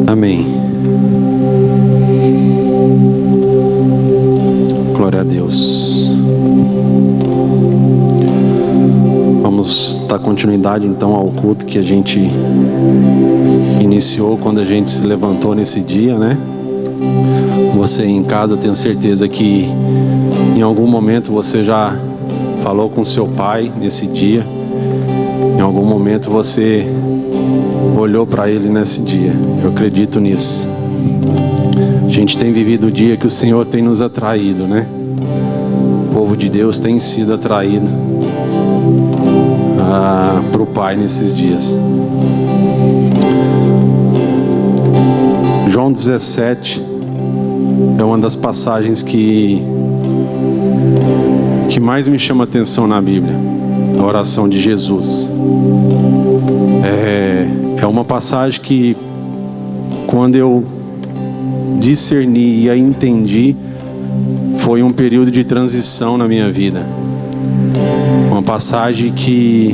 Amém. Glória a Deus. Vamos dar continuidade então ao culto que a gente iniciou quando a gente se levantou nesse dia, né? Você em casa, eu tenho certeza que em algum momento você já falou com seu pai nesse dia. Em algum momento você olhou para ele nesse dia. Eu acredito nisso. A gente tem vivido o dia que o Senhor tem nos atraído, né? O povo de Deus tem sido atraído para o Pai nesses dias. João 17 é uma das passagens que mais me chama atenção na Bíblia. A oração de Jesus. É uma passagem que, quando eu discerni e a entendi, foi um período de transição na minha vida. Uma passagem que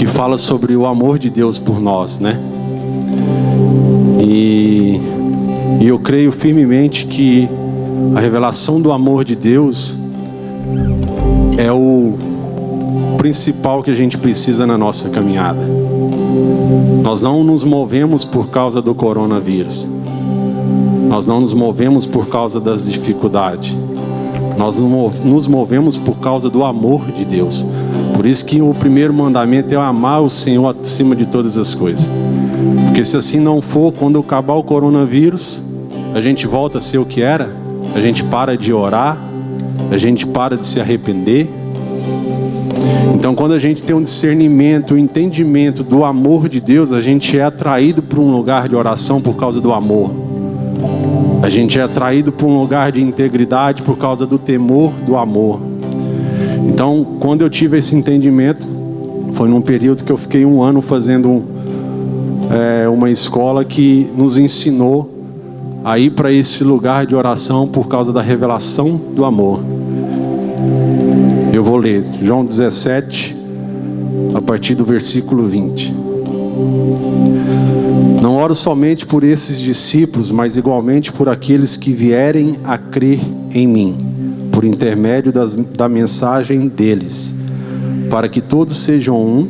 fala sobre o amor de Deus por nós, né? E eu creio firmemente que a revelação do amor de Deus é o principal que a gente precisa na nossa caminhada. Nós não nos movemos por causa do coronavírus. Nós não nos movemos por causa das dificuldades. Nós nos movemos por causa do amor de Deus. Por isso que o primeiro mandamento é amar o Senhor acima de todas as coisas. Porque se assim não for, quando acabar o coronavírus, a gente volta a ser o que era. A gente para de orar. A gente para de se arrepender. Então, quando a gente tem um discernimento, um entendimento do amor de Deus, a gente é atraído para um lugar de oração por causa do amor. A gente é atraído para um lugar de integridade por causa do temor do amor. Então, quando eu tive esse entendimento, foi num período que eu fiquei 1 ano fazendo uma escola que nos ensinou a ir para esse lugar de oração por causa da revelação do amor. Eu vou ler João 17, a partir do versículo 20. Não oro somente por esses discípulos, mas igualmente por aqueles que vierem a crer em mim, por intermédio da mensagem deles, para que todos sejam um,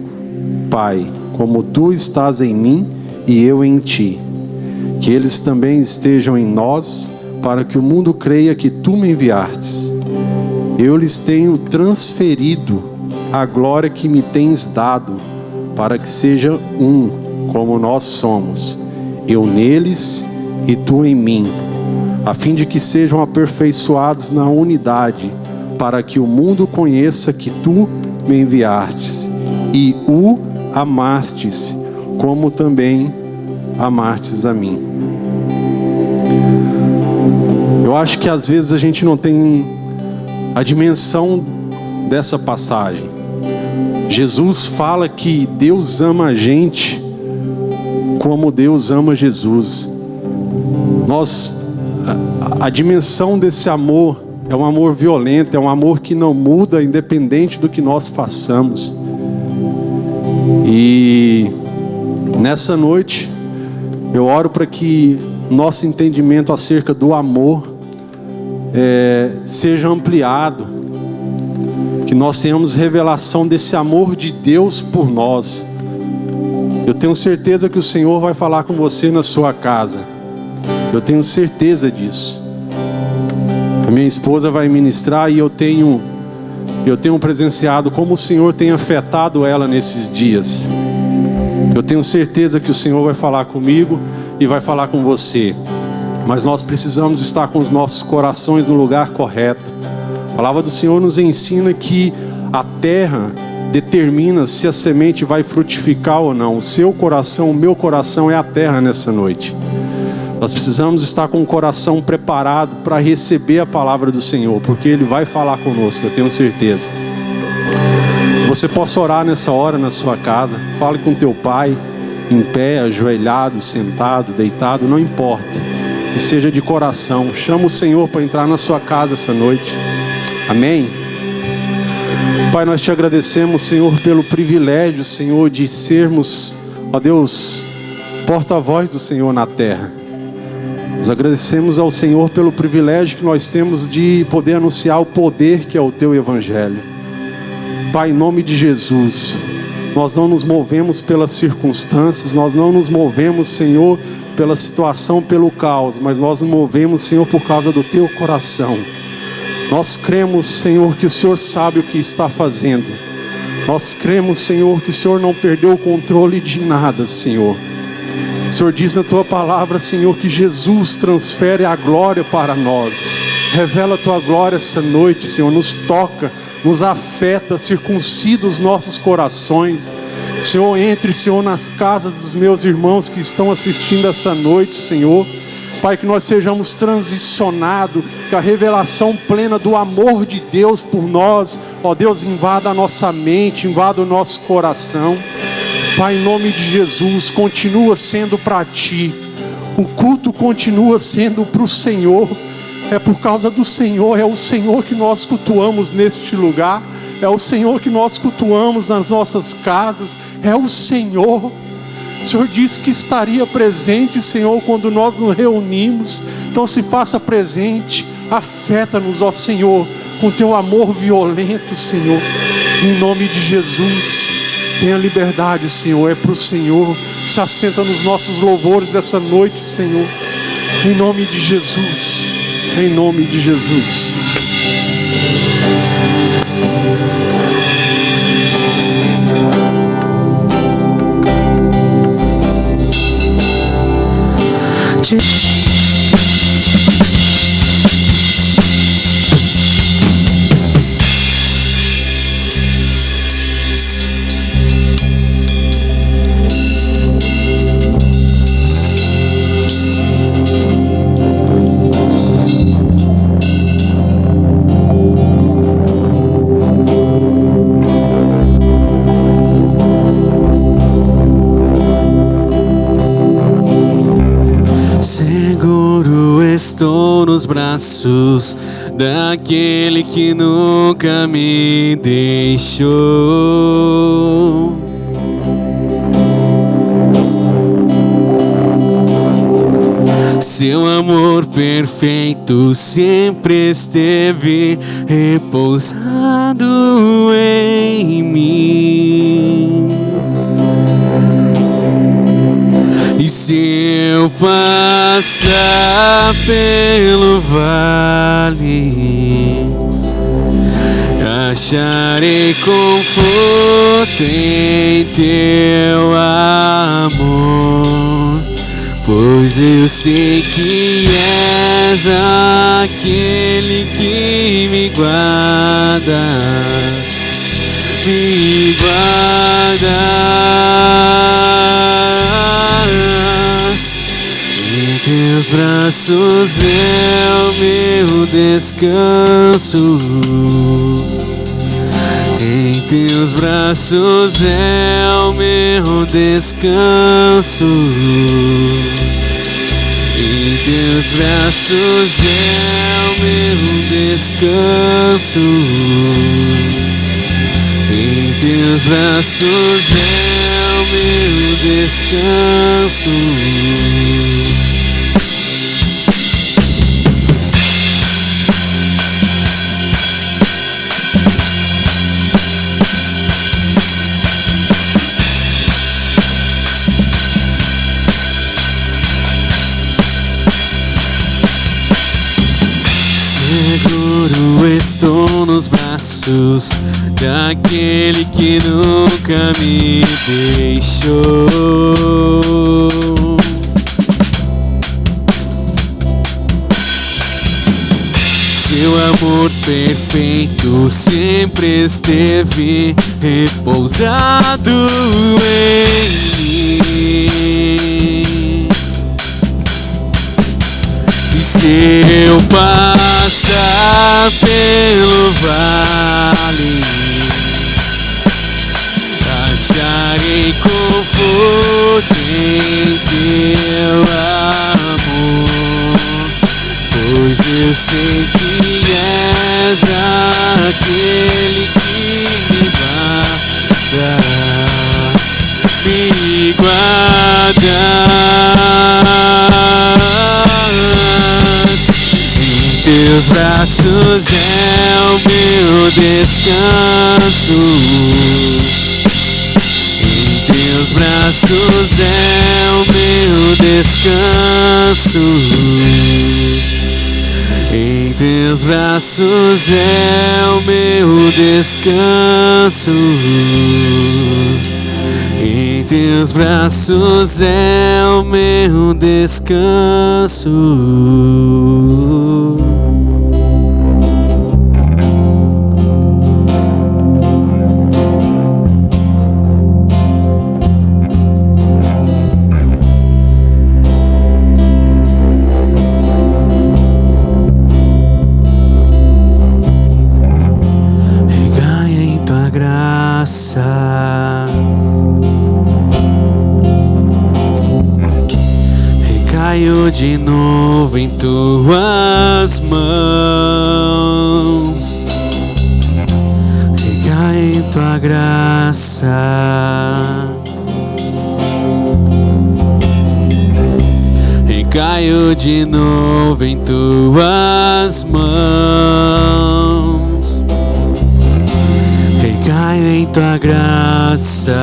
Pai, como tu estás em mim e eu em ti. Que eles também estejam em nós, para que o mundo creia que tu me enviastes. Eu lhes tenho transferido a glória que me tens dado, para que seja um, como nós somos, eu neles e tu em mim, a fim de que sejam aperfeiçoados na unidade, para que o mundo conheça que tu me enviastes e o amastes, como também amastes a mim. Eu acho que às vezes a gente não tem a dimensão dessa passagem. Jesus fala que Deus ama a gente como Deus ama Jesus. A dimensão desse amor é um amor violento, é um amor que não muda independente do que nós façamos. E nessa noite eu oro para que nosso entendimento acerca do amor seja ampliado, que nós tenhamos revelação desse amor de Deus por nós. Eu tenho certeza que o Senhor vai falar com você na sua casa. Eu tenho certeza disso. A minha esposa vai ministrar e eu tenho presenciado como o Senhor tem afetado ela nesses dias. Eu tenho certeza que o Senhor vai falar comigo e vai falar com você. Mas nós precisamos estar com os nossos corações no lugar correto. A palavra do Senhor nos ensina que a terra determina se a semente vai frutificar ou não. O seu coração, o meu coração é a terra nessa noite. Nós precisamos estar com o coração preparado para receber a palavra do Senhor, porque Ele vai falar conosco, eu tenho certeza. Você possa orar nessa hora na sua casa. Fale com teu pai, em pé, ajoelhado, sentado, deitado, não importa. Que seja de coração. Chama o Senhor para entrar na sua casa essa noite. Amém? Pai, nós te agradecemos, Senhor, pelo privilégio, Senhor, de sermos, ó Deus, porta-voz do Senhor na terra. Nós agradecemos ao Senhor pelo privilégio que nós temos de poder anunciar o poder que é o Teu Evangelho. Pai, em nome de Jesus, nós não nos movemos pelas circunstâncias, nós não nos movemos, Senhor, pela situação, pelo caos, mas nós nos movemos, Senhor, por causa do Teu coração. Nós cremos, Senhor, que o Senhor sabe o que está fazendo. Nós cremos, Senhor, que o Senhor não perdeu o controle de nada, Senhor. O Senhor diz na Tua palavra, Senhor, que Jesus transfere a glória para nós. Revela a Tua glória essa noite, Senhor, nos toca, nos afeta, circuncida os nossos corações. Senhor, entre, Senhor, nas casas dos meus irmãos que estão assistindo essa noite, Senhor. Pai, que nós sejamos transicionados, que a revelação plena do amor de Deus por nós, ó Deus, invada a nossa mente, invada o nosso coração. Pai, em nome de Jesus, continua sendo para Ti. O culto continua sendo para o Senhor. É por causa do Senhor, é o Senhor que nós cultuamos neste lugar. É o Senhor que nós cultuamos nas nossas casas. É o Senhor. O Senhor disse que estaria presente, Senhor, quando nós nos reunimos. Então se faça presente. Afeta-nos, ó Senhor, com Teu amor violento, Senhor. Em nome de Jesus. Tenha liberdade, Senhor, é para o Senhor. Se assenta nos nossos louvores essa noite, Senhor. Em nome de Jesus. Em nome de Jesus. Estou nos braços daquele que nunca me deixou. Seu amor perfeito sempre esteve repousado em mim. E se eu passar pelo vale, acharei conforto em Teu amor, pois eu sei que és aquele que me guarda, me guarda. Em Teus braços é o meu descanso. Em Teus braços é o meu descanso. Em Teus braços é o meu descanso. Em Teus braços é o meu descanso. Seguro estou nos braços daquele que nunca me deixou. Seu amor perfeito sempre esteve repousado em mim. E se eu passar pelo vale, acharei conforto em Teu amor, pois eu sei que és aquele que me guarda, me guarda. braços é o meu descanso. Em teus braços é o meu descanso. Em teus braços é o meu descanso. Em teus braços é o meu descanso. Regaia em tua graça. Caio de novo em tuas mãos. Recai em tua graça. Recaio de novo em tuas mãos. Recaio em tua graça.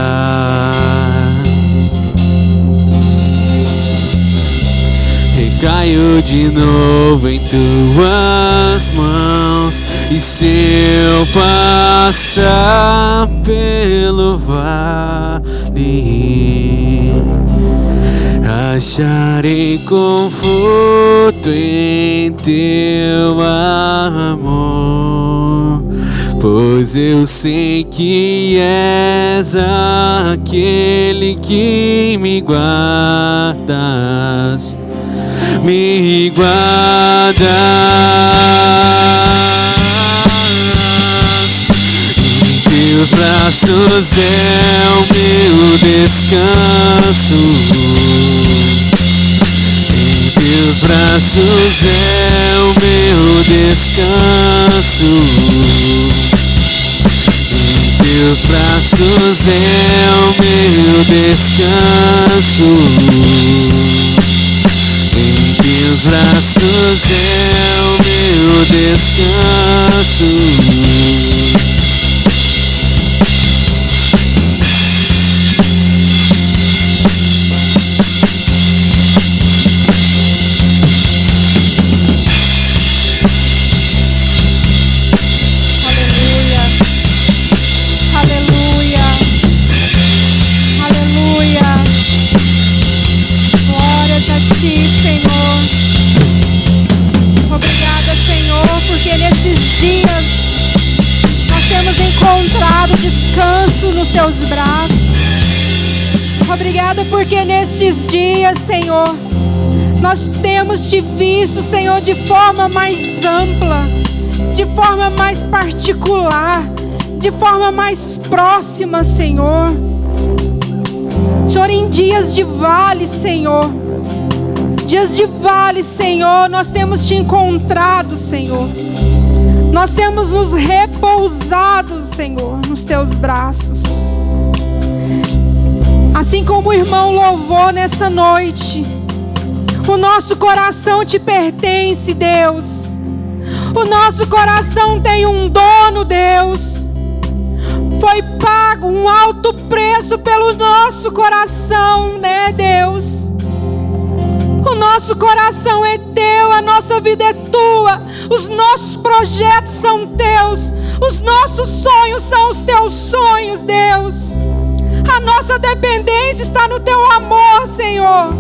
Caio de novo em tuas mãos. E se eu passar pelo vale, acharei conforto em teu amor, pois eu sei que és aquele que me guardas. Me guardas em teus braços é o meu descanso. Em teus braços é o meu descanso. Em teus braços é o meu descanso. Em teus braços é o meu descanso. Aleluia. Aleluia. Aleluia. Glórias a ti, Senhor. Obrigada, Senhor, porque nesses dias nós temos encontrado descanso nos teus braços. Obrigada porque nestes dias, Senhor, nós temos te visto, Senhor, de forma mais ampla, de forma mais particular, de forma mais próxima, Senhor. Senhor, em dias de vale, Senhor, dias de vale, Senhor, nós temos te encontrado, Senhor. Nós temos nos repousado, Senhor, nos teus braços. Assim como o irmão louvou nessa noite, o nosso coração te pertence, Deus. O nosso coração tem um dono, Deus. Foi pago um alto preço pelo nosso coração, né, Deus? O nosso coração é teu, a nossa vida é tua, os nossos projetos são teus, os nossos sonhos são os teus sonhos, Deus. A nossa dependência está no teu amor, Senhor.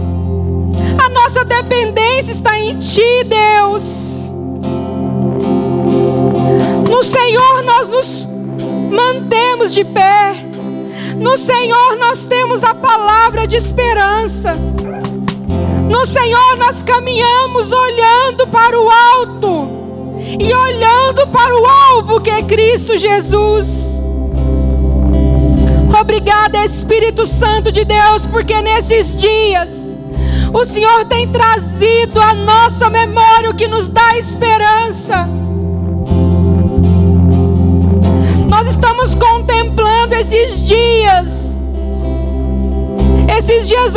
A nossa dependência está em ti, Deus. No Senhor nós nos mantemos de pé. No Senhor nós temos a palavra de esperança. No Senhor nós caminhamos olhando para o alto e olhando para o alvo que é Cristo Jesus. Obrigada, Espírito Santo de Deus, porque nesses dias o Senhor tem trazido à nossa memória o que nos dá esperança. Nós estamos contemplando esses dias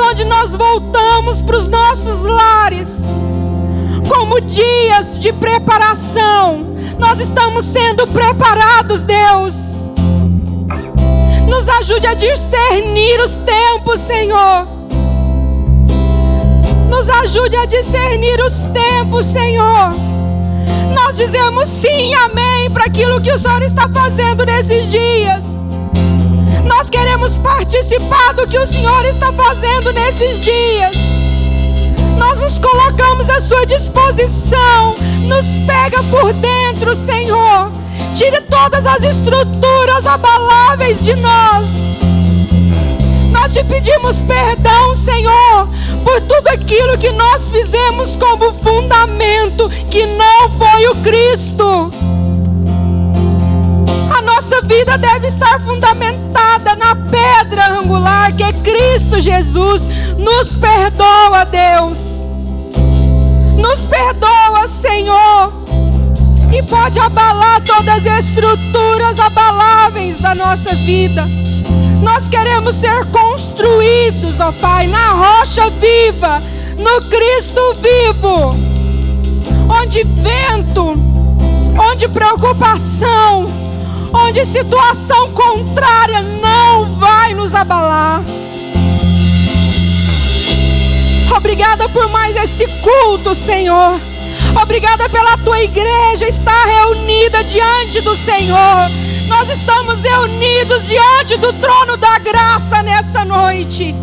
onde nós voltamos para os nossos lares com como dias de preparação. Nós estamos sendo preparados, Deus. Nos ajude a discernir os tempos, Senhor. Nos ajude a discernir os tempos, Senhor. Nós dizemos sim, amém, para aquilo que o Senhor está fazendo nesses dias. Nós queremos participar do que o Senhor está fazendo nesses dias. Nós nos colocamos à sua disposição. Nos pega por dentro, Senhor. Tire todas as estruturas abaláveis de nós. Nós te pedimos perdão, Senhor, por tudo aquilo que nós fizemos como fundamento, que não foi o Cristo. A nossa vida deve estar fundamentada na pedra angular, que é Cristo Jesus. Nos perdoa, Deus. Nos perdoa, Senhor. E pode abalar todas as estruturas abaláveis da nossa vida. Nós queremos ser construídos, ó Pai, na rocha viva, no Cristo vivo. Onde vento, onde preocupação, onde situação contrária não vai nos abalar. Obrigada por mais esse culto, Senhor. Obrigada pela tua igreja estar reunida diante do Senhor. Nós estamos reunidos diante do trono da graça nessa noite.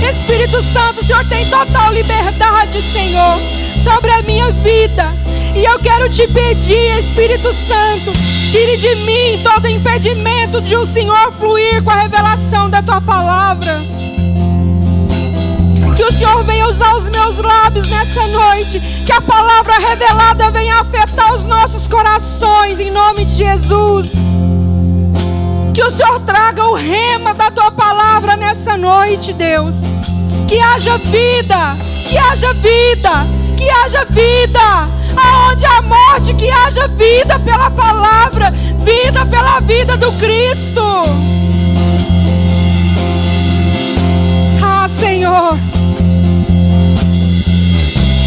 Espírito Santo, o Senhor tem total liberdade, Senhor, sobre a minha vida. E eu quero te pedir, Espírito Santo, tire de mim todo impedimento de o Senhor fluir com a revelação da tua palavra. Que o Senhor venha usar os meus lábios nessa noite. Que a palavra revelada venha afetar os nossos corações, em nome de Jesus. Que o Senhor traga o rema da tua palavra nessa noite, Deus. Que haja vida, que haja vida, que haja vida. Aonde há morte, que haja vida pela palavra, vida pela vida do Cristo. Ah, Senhor,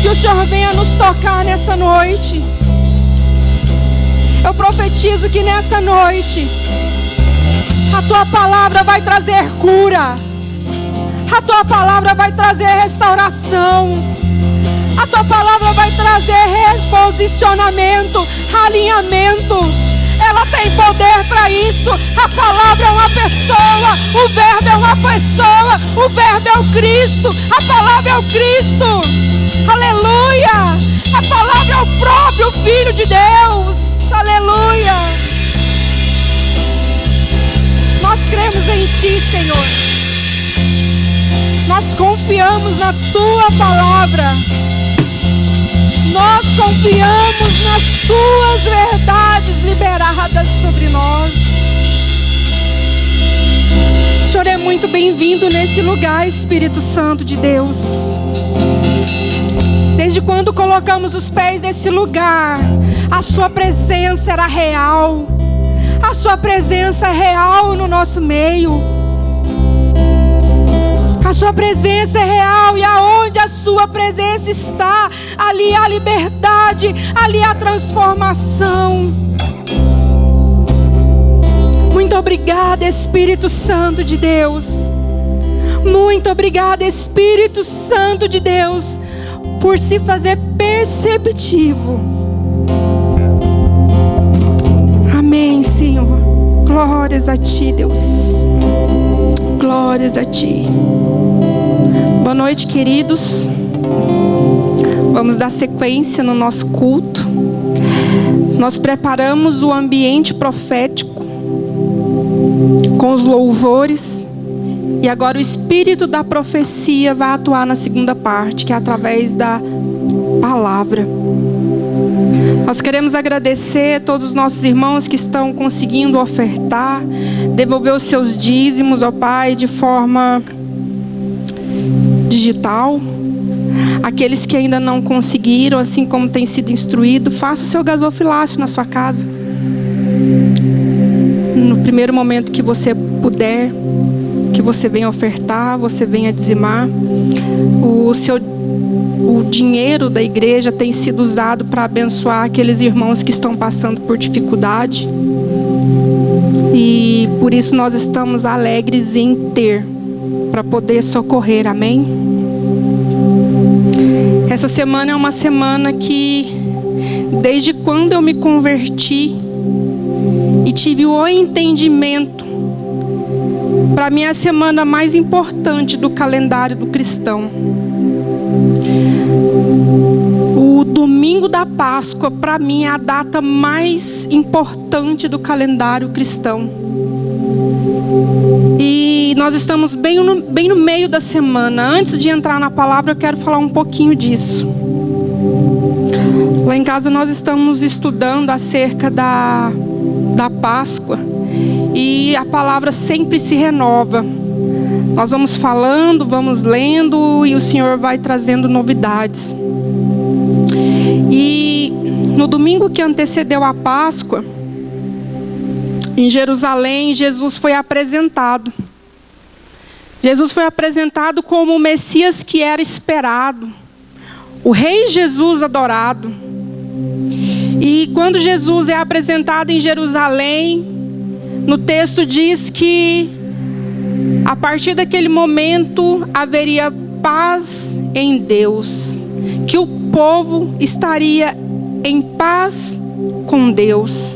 que o Senhor venha nos tocar nessa noite. Eu profetizo que nessa noite a tua palavra vai trazer cura. A tua palavra vai trazer restauração. A tua palavra vai trazer reposicionamento, alinhamento. Ela tem poder para isso. A palavra é uma pessoa. O verbo é uma pessoa. O verbo é o Cristo. A palavra é o Cristo. Aleluia. A palavra é o próprio Filho de Deus. Aleluia. Nós cremos em ti, Senhor. Nós confiamos na tua palavra. Nós confiamos nas tuas verdades liberadas sobre nós. O Senhor é muito bem-vindo nesse lugar, Espírito Santo de Deus. Desde quando colocamos os pés nesse lugar, a sua presença era real. A sua presença é real no nosso meio. A sua presença é real, e aonde a sua presença está, ali há liberdade, ali há transformação. Muito obrigada, Espírito Santo de Deus. Muito obrigada, Espírito Santo de Deus, por se fazer perceptivo. Amém, Senhor. Glórias a ti, Deus. Glórias a ti. Boa noite, queridos. Vamos dar sequência no nosso culto. Nós preparamos o ambiente profético com os louvores. E agora o Espírito da profecia vai atuar na segunda parte, que é através da palavra. Nós queremos agradecer a todos os nossos irmãos que estão conseguindo ofertar, devolver os seus dízimos, ó Pai, de forma digital. Aqueles que ainda não conseguiram, assim como tem sido instruído, faça o seu gasofilácio na sua casa. No primeiro momento que você puder, que você venha ofertar, você venha dizimar. O seu o dinheiro da igreja tem sido usado para abençoar aqueles irmãos que estão passando por dificuldade. E por isso nós estamos alegres em ter, para poder socorrer, amém? Essa semana é uma semana que, desde quando eu me converti e tive o entendimento, para mim é a semana mais importante do calendário do cristão. O domingo da Páscoa, para mim, é a data mais importante do calendário cristão. E nós estamos bem no meio da semana. Antes de entrar na palavra, eu quero falar um pouquinho disso. Lá em casa nós estamos estudando acerca da Páscoa. E a palavra sempre se renova. Nós vamos falando, vamos lendo e o Senhor vai trazendo novidades. E no domingo que antecedeu a Páscoa, em Jerusalém, Jesus foi apresentado. Jesus foi apresentado como o Messias que era esperado, o Rei Jesus adorado. E quando Jesus é apresentado em Jerusalém, no texto diz que a partir daquele momento haveria paz em Deus, que o povo estaria em paz com Deus.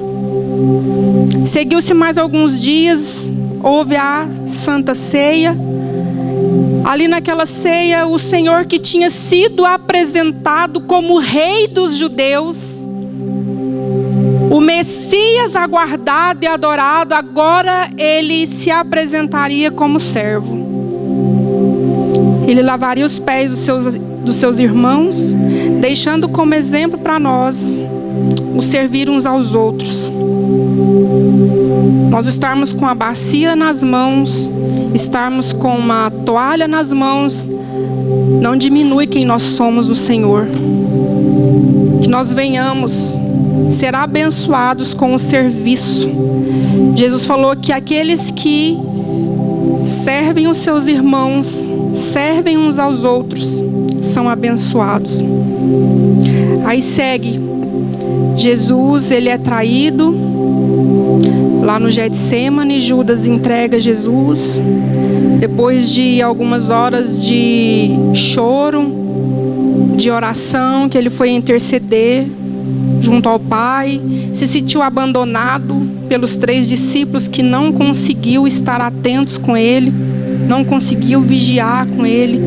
Seguiu-se mais alguns dias, houve a Santa Ceia. Ali naquela ceia, o Senhor que tinha sido apresentado como Rei dos judeus, o Messias aguardado e adorado, agora ele se apresentaria como servo. Ele lavaria os pés dos seus irmãos, deixando como exemplo para nós o servir uns aos outros. Nós estarmos com a bacia nas mãos, estarmos com uma toalha nas mãos, não diminui quem nós somos no Senhor. Que nós venhamos ser abençoados com o serviço. Jesus falou que aqueles que servem os seus irmãos, servem uns aos outros, são abençoados. Aí segue. Jesus, ele é traído. Lá no Getsemane, Judas entrega Jesus. Depois de algumas horas de choro, de oração, que ele foi interceder junto ao Pai, se sentiu abandonado pelos 3 discípulos que não conseguiu estar atentos com ele, não conseguiu vigiar com ele,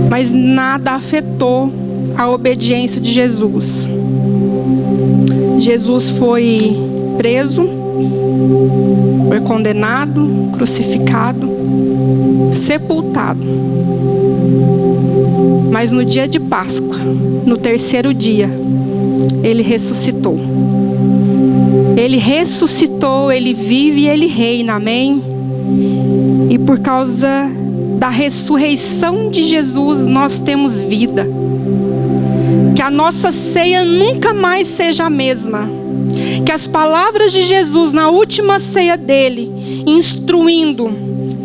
mas nada afetou a obediência de Jesus. Jesus foi preso, foi condenado, crucificado, sepultado. Mas no dia de Páscoa, no 3º dia, ele ressuscitou. Ele ressuscitou, ele vive e ele reina, amém? E por causa da ressurreição de Jesus, nós temos vida. Que a nossa ceia nunca mais seja a mesma. Que as palavras de Jesus na última ceia dele, instruindo: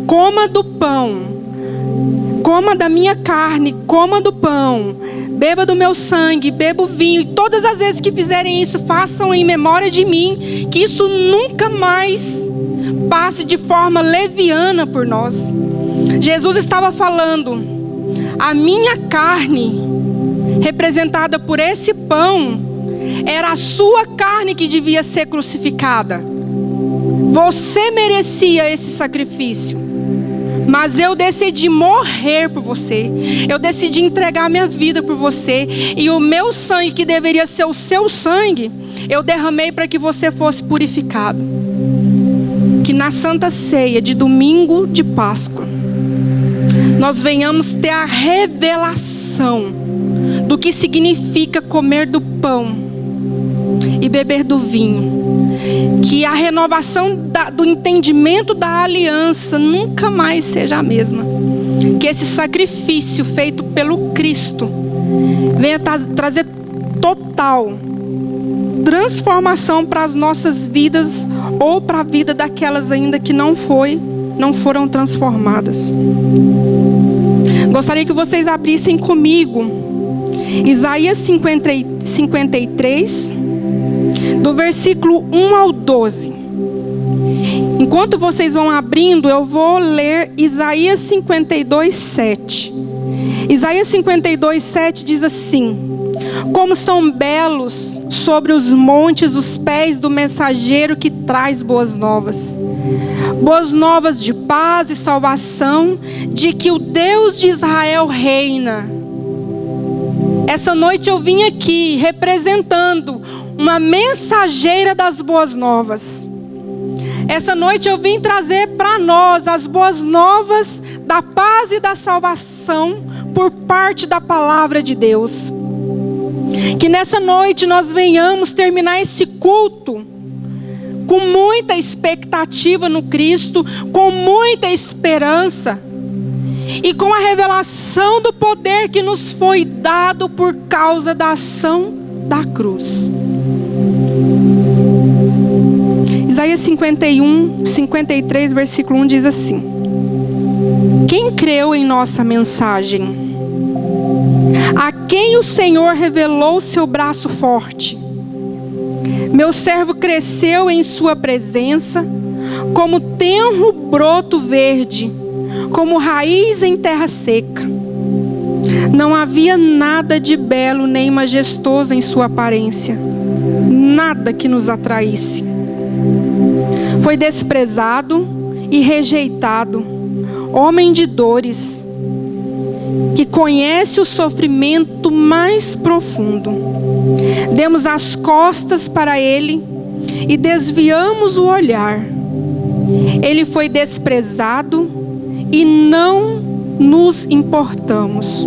coma do pão, coma da minha carne, coma do pão, beba do meu sangue, beba o vinho, e todas as vezes que fizerem isso, façam em memória de mim. Que isso nunca mais passe de forma leviana por nós. Jesus estava falando: a minha carne, representada por esse pão, era a sua carne que devia ser crucificada. Você merecia esse sacrifício, mas eu decidi morrer por você. Eu decidi entregar minha vida por você. E o meu sangue, que deveria ser o seu sangue, eu derramei para que você fosse purificado. Que na Santa Ceia de domingo de Páscoa, nós venhamos ter a revelação do que significa comer do pão e beber do vinho. Que a renovação do entendimento da aliança nunca mais seja a mesma. Que esse sacrifício feito pelo Cristo venha trazer total transformação para as nossas vidas, ou para a vida daquelas ainda que não foram transformadas. Gostaria que vocês abrissem comigo Isaías 53, do versículo 1 ao 12. Enquanto vocês vão abrindo, eu vou ler Isaías 52, 7. Isaías 52, 7 diz assim: como são belos sobre os montes os pés do mensageiro que traz boas novas de paz e salvação, de que o Deus de Israel reina. Essa noite eu vim aqui representando uma mensageira das boas novas. Essa noite eu vim trazer para nós as boas novas da paz e da salvação por parte da palavra de Deus. Que nessa noite nós venhamos terminar esse culto com muita expectativa no Cristo, com muita esperança e com a revelação do poder que nos foi dado por causa da ação da cruz. Isaías 53, versículo 1 diz assim: quem creu em nossa mensagem? A quem o Senhor revelou seu braço forte? Meu servo cresceu em sua presença, como tenro broto verde, como raiz em terra seca. Não havia nada de belo nem majestoso em sua aparência, nada que nos atraísse. Foi desprezado e rejeitado, homem de dores, que conhece o sofrimento mais profundo. Demos as costas para ele e desviamos o olhar. Ele foi desprezado e não nos importamos.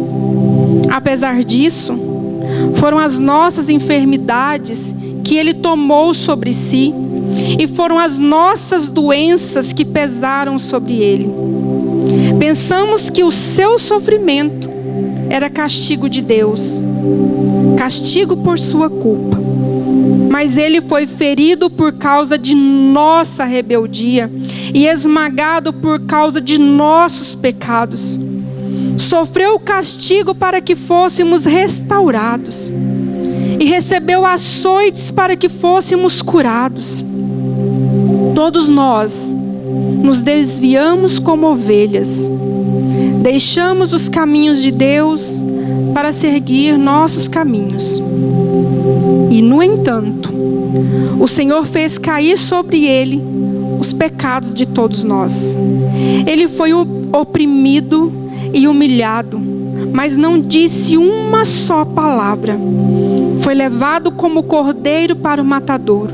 Apesar disso, foram as nossas enfermidades que ele tomou sobre si, e foram as nossas doenças que pesaram sobre ele. Pensamos que o seu sofrimento era castigo de Deus, castigo por sua culpa. Mas ele foi ferido por causa de nossa rebeldia e esmagado por causa de nossos pecados. Sofreu o castigo para que fôssemos restaurados, e recebeu açoites para que fôssemos curados. Todos nós nos desviamos como ovelhas, deixamos os caminhos de Deus para seguir nossos caminhos. E no entanto, o Senhor fez cair sobre ele os pecados de todos nós. Ele foi oprimido e humilhado, mas não disse uma só palavra. Foi levado como cordeiro para o matadouro.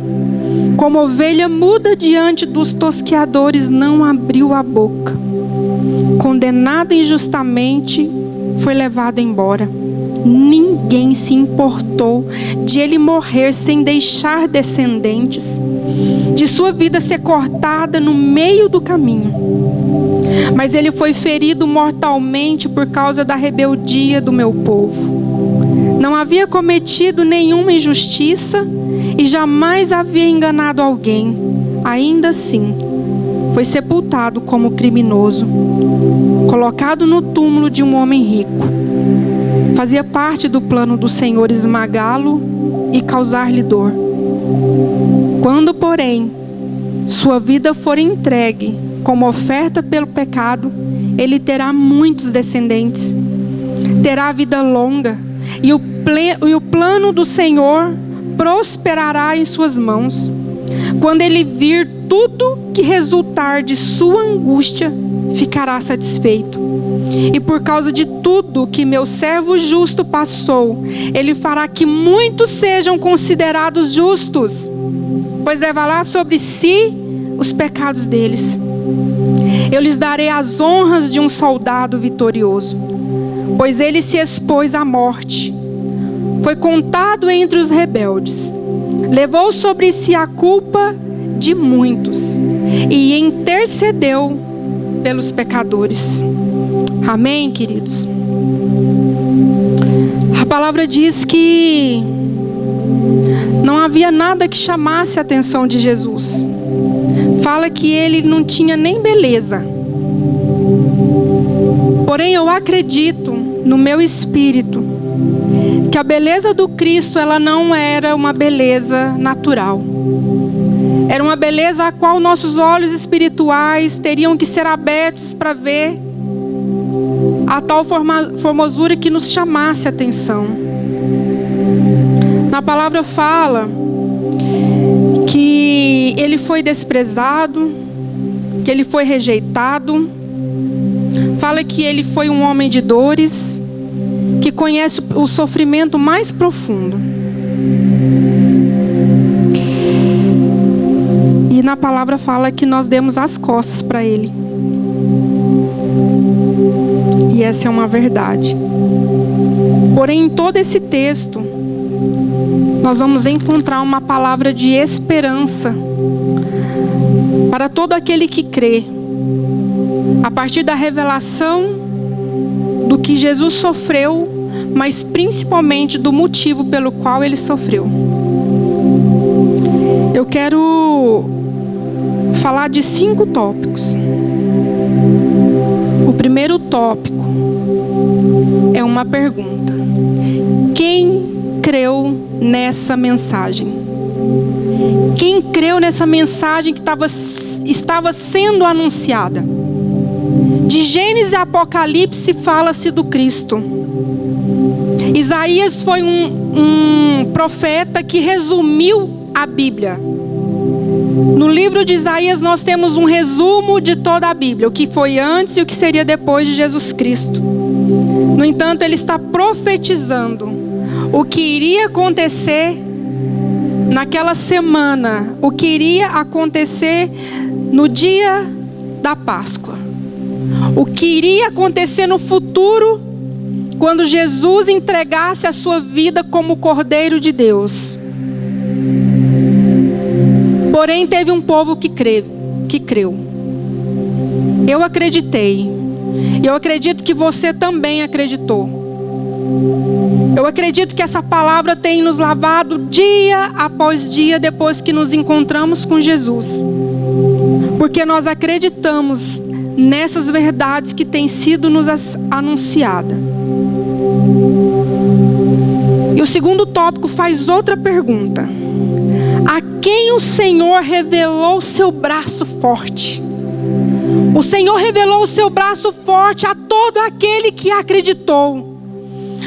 Como ovelha muda diante dos tosqueadores, não abriu a boca. Condenado injustamente, foi levado embora. Ninguém se importou de ele morrer sem deixar descendentes, de sua vida ser cortada no meio do caminho. Mas ele foi ferido mortalmente por causa da rebeldia do meu povo. Não havia cometido nenhuma injustiça e jamais havia enganado alguém. Ainda assim, foi sepultado como criminoso, colocado no túmulo de um homem rico. Fazia parte do plano do Senhor esmagá-lo e causar-lhe dor. Quando, porém, sua vida for entregue como oferta pelo pecado, ele terá muitos descendentes, terá vida longa, e o plano do Senhor prosperará em suas mãos. Quando ele vir tudo que resultar de sua angústia, ficará satisfeito. E por causa de tudo que meu servo justo passou, ele fará que muitos sejam considerados justos, pois levará sobre si os pecados deles. Eu lhes darei as honras de um soldado vitorioso, pois ele se expôs à morte. Foi contado entre os rebeldes. Levou sobre si a culpa de muitos e intercedeu pelos pecadores. Amém, queridos? A palavra diz que não havia nada que chamasse a atenção de Jesus. Fala que ele não tinha nem beleza. Porém, eu acredito no meu espírito que a beleza do Cristo, ela não era uma beleza natural. Era uma beleza a qual nossos olhos espirituais teriam que ser abertos para ver a tal formosura que nos chamasse a atenção. Na palavra fala que ele foi desprezado, que ele foi rejeitado. Fala que ele foi um homem de dores, que conhece o sofrimento mais profundo. E na palavra fala que nós demos as costas para ele. E essa é uma verdade. Porém, em todo esse texto, nós vamos encontrar uma palavra de esperança para todo aquele que crê, a partir da revelação do que Jesus sofreu, mas principalmente do motivo pelo qual ele sofreu. Eu quero falar de 5 tópicos. O primeiro tópico é uma pergunta: quem creu nessa mensagem? Quem creu nessa mensagem que estava sendo anunciada? De Gênesis a Apocalipse fala-se do Cristo. Isaías foi um profeta que resumiu a Bíblia. No livro de Isaías nós temos um resumo de toda a Bíblia, o que foi antes e o que seria depois de Jesus Cristo. No entanto, ele está profetizando o que iria acontecer naquela semana, o que iria acontecer no dia da Páscoa, o que iria acontecer no futuro, quando Jesus entregasse a sua vida como Cordeiro de Deus. Porém, teve um povo que creu. Eu acreditei. Eu acredito que você também acreditou. Eu acredito que essa palavra tem nos lavado dia após dia depois que nos encontramos com Jesus. Porque nós acreditamos nessas verdades que têm sido nos anunciadas. E o segundo tópico faz outra pergunta: a quem o Senhor revelou seu braço forte? O Senhor revelou o seu braço forte a todo aquele que acreditou.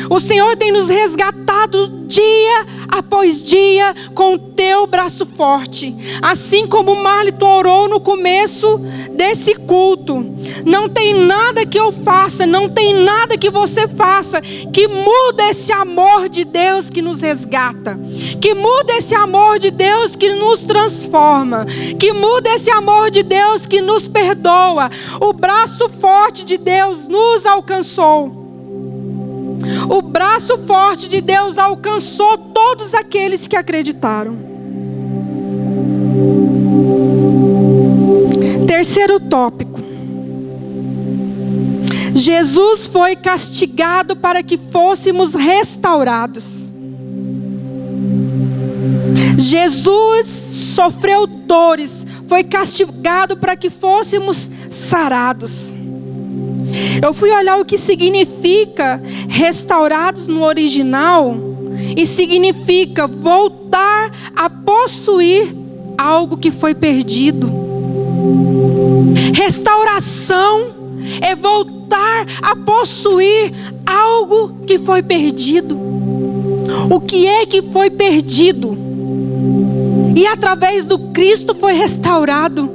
O Senhor tem nos resgatado dia após dia com o teu braço forte. Assim como Marlton orou no começo desse culto. Não tem nada que eu faça, não tem nada que você faça que muda esse amor de Deus que nos resgata. Que muda esse amor de Deus que nos transforma. Que muda esse amor de Deus que nos perdoa. O braço forte de Deus nos alcançou. O braço forte de Deus alcançou todos aqueles que acreditaram. Terceiro tópico: Jesus foi castigado para que fôssemos restaurados. Jesus sofreu dores, foi castigado para que fôssemos sarados. Eu fui olhar o que significa restaurados no original, e significa voltar a possuir algo que foi perdido. Restauração é voltar a possuir algo que foi perdido. O que é que foi perdido? E através do Cristo foi restaurado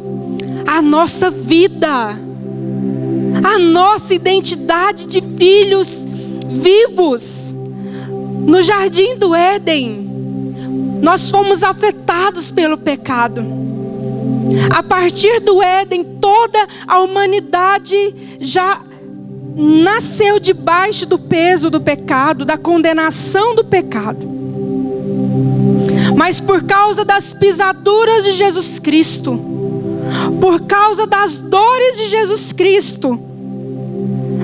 a nossa vida, a nossa identidade de filhos vivos. No jardim do Éden, nós fomos afetados pelo pecado. A partir do Éden, toda a humanidade já nasceu debaixo do peso do pecado, da condenação do pecado. Mas por causa das pisaduras de Jesus Cristo, por causa das dores de Jesus Cristo,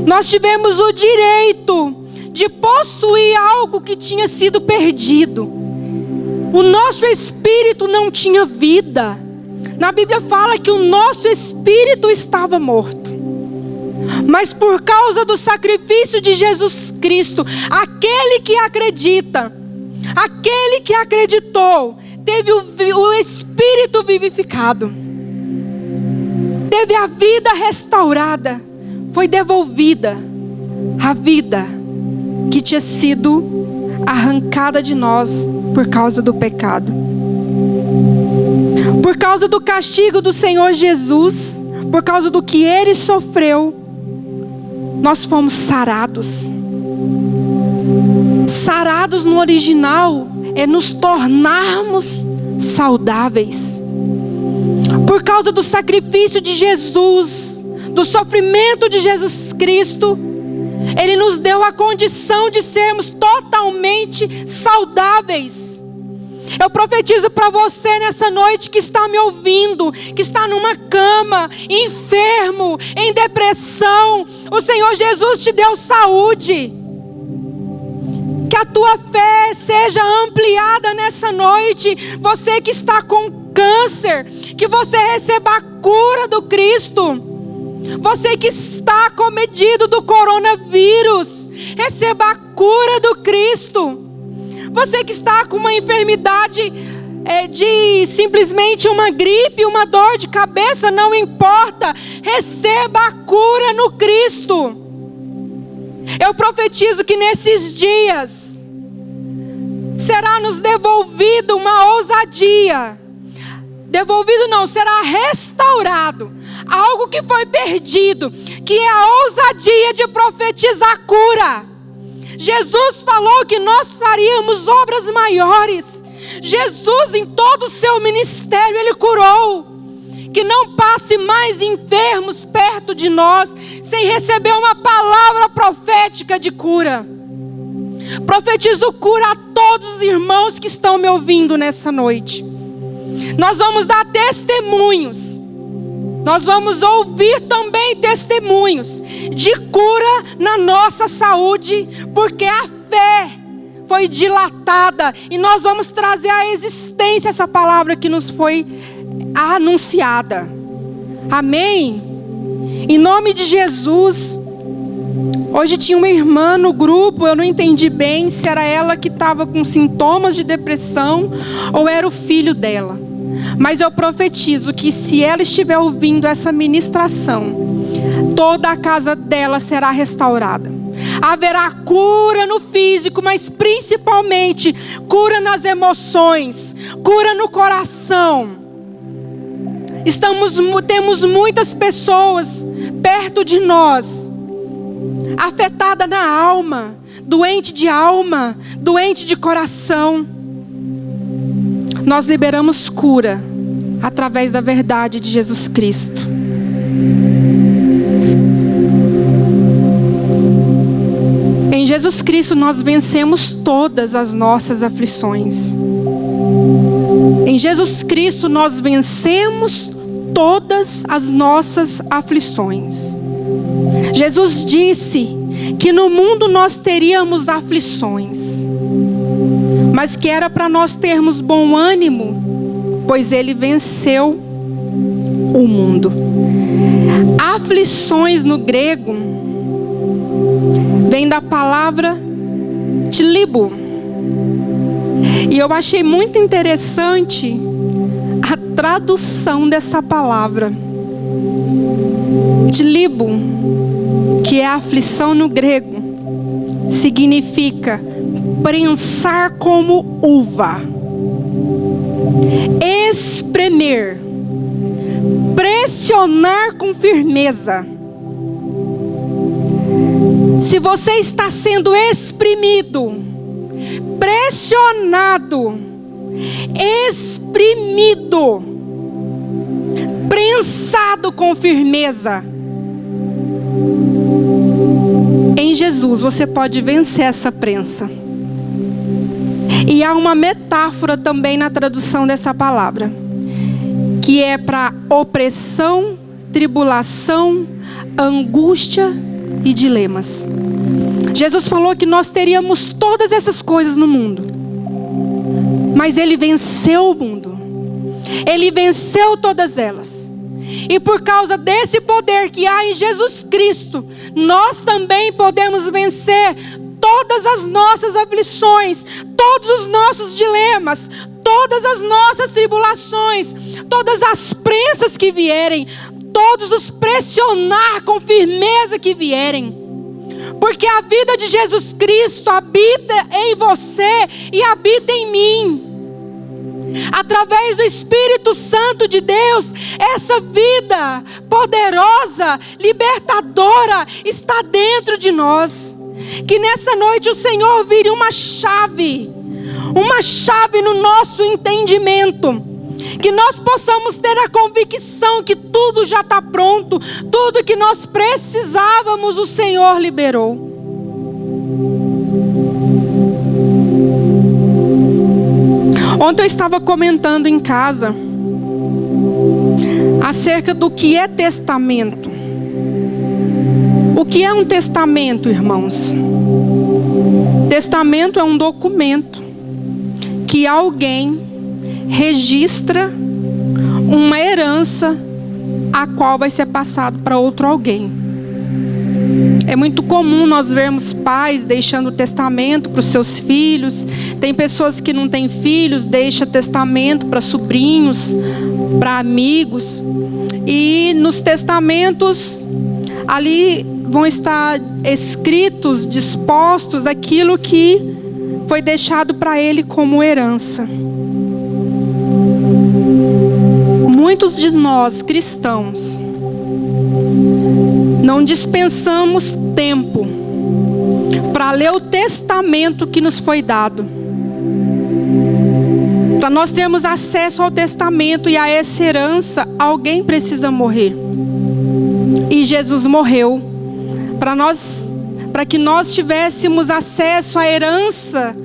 nós tivemos o direito de possuir algo que tinha sido perdido. O nosso espírito não tinha vida. Na Bíblia fala que o nosso espírito estava morto. Mas por causa do sacrifício de Jesus Cristo, aquele que acredita, aquele que acreditou, teve o Espírito vivificado, teve a vida restaurada, foi devolvida a vida que tinha sido arrancada de nós por causa do pecado. Por causa do castigo do Senhor Jesus, por causa do que Ele sofreu, nós fomos sarados. Sarados no original é nos tornarmos saudáveis. Por causa do sacrifício de Jesus, do sofrimento de Jesus Cristo, Ele nos deu a condição de sermos totalmente saudáveis. Eu profetizo para você nessa noite que está me ouvindo, que está numa cama, enfermo, em depressão. O Senhor Jesus te deu saúde. Que a tua fé seja ampliada nessa noite. Você que está com câncer, que você receba a cura do Cristo. Você que está acometido do coronavírus, receba a cura do Cristo. Você que está com uma enfermidade de simplesmente uma gripe, uma dor de cabeça, não importa, receba a cura no Cristo. Eu profetizo que nesses dias será nos devolvido uma ousadia. Devolvido não, será restaurado algo que foi perdido, que é a ousadia de profetizar cura. Jesus falou que nós faríamos obras maiores. Jesus, em todo o seu ministério, Ele curou. Que não passe mais enfermos perto de nós sem receber uma palavra profética de cura. Profetizo cura a todos os irmãos que estão me ouvindo nessa noite. Nós vamos dar testemunhos. Nós vamos ouvir também testemunhos de cura na nossa saúde, porque a fé foi dilatada e nós vamos trazer à existência essa palavra que nos foi anunciada. Amém? Em nome de Jesus. Hoje tinha uma irmã no grupo, eu não entendi bem se era ela que estava com sintomas de depressão ou era o filho dela. Mas eu profetizo que se ela estiver ouvindo essa ministração, toda a casa dela será restaurada. Haverá cura no físico, mas principalmente cura nas emoções, cura no coração. Temos muitas pessoas perto de nós, afetada na alma, doente de coração. Nós liberamos cura através da verdade de Jesus Cristo. Em Jesus Cristo nós vencemos todas as nossas aflições. Em Jesus Cristo nós vencemos todas as nossas aflições. Jesus disse que no mundo nós teríamos aflições, mas que era para nós termos bom ânimo, pois Ele venceu o mundo. Aflições no grego vem da palavra tlibo. E eu achei muito interessante a tradução dessa palavra. Tlibo, que é a aflição no grego, significa prensar como uva, espremer, pressionar com firmeza. Se você está sendo exprimido, pressionado, exprimido, prensado com firmeza, em Jesus você pode vencer essa prensa. E há uma metáfora também na tradução dessa palavra, que é para opressão, tribulação, angústia e dilemas. Jesus falou que nós teríamos todas essas coisas no mundo, mas Ele venceu o mundo. Ele venceu todas elas. E por causa desse poder que há em Jesus Cristo, nós também podemos vencer todas as nossas aflições, todos os nossos dilemas, todas as nossas tribulações, todas as prensas que vierem, todos os pressionar com firmeza que vierem. Porque a vida de Jesus Cristo habita em você e habita em mim. Através do Espírito Santo de Deus, essa vida poderosa, libertadora, está dentro de nós. Que nessa noite o Senhor vire uma chave no nosso entendimento. Que nós possamos ter a convicção que tudo já está pronto, tudo que nós precisávamos o Senhor liberou. Ontem eu estava comentando em casa acerca do que é testamento. O que é um testamento, irmãos? Testamento é um documento que alguém registra uma herança a qual vai ser passado para outro alguém. É muito comum nós vermos pais deixando testamento para os seus filhos. Tem pessoas que não têm filhos, deixam testamento para sobrinhos, para amigos. E nos testamentos ali vão estar escritos, dispostos aquilo que foi deixado para ele como herança. Muitos de nós cristãos não dispensamos tempo para ler o testamento que nos foi dado. Para nós termos acesso ao testamento e a essa herança, alguém precisa morrer. E Jesus morreu para que nós tivéssemos acesso à herança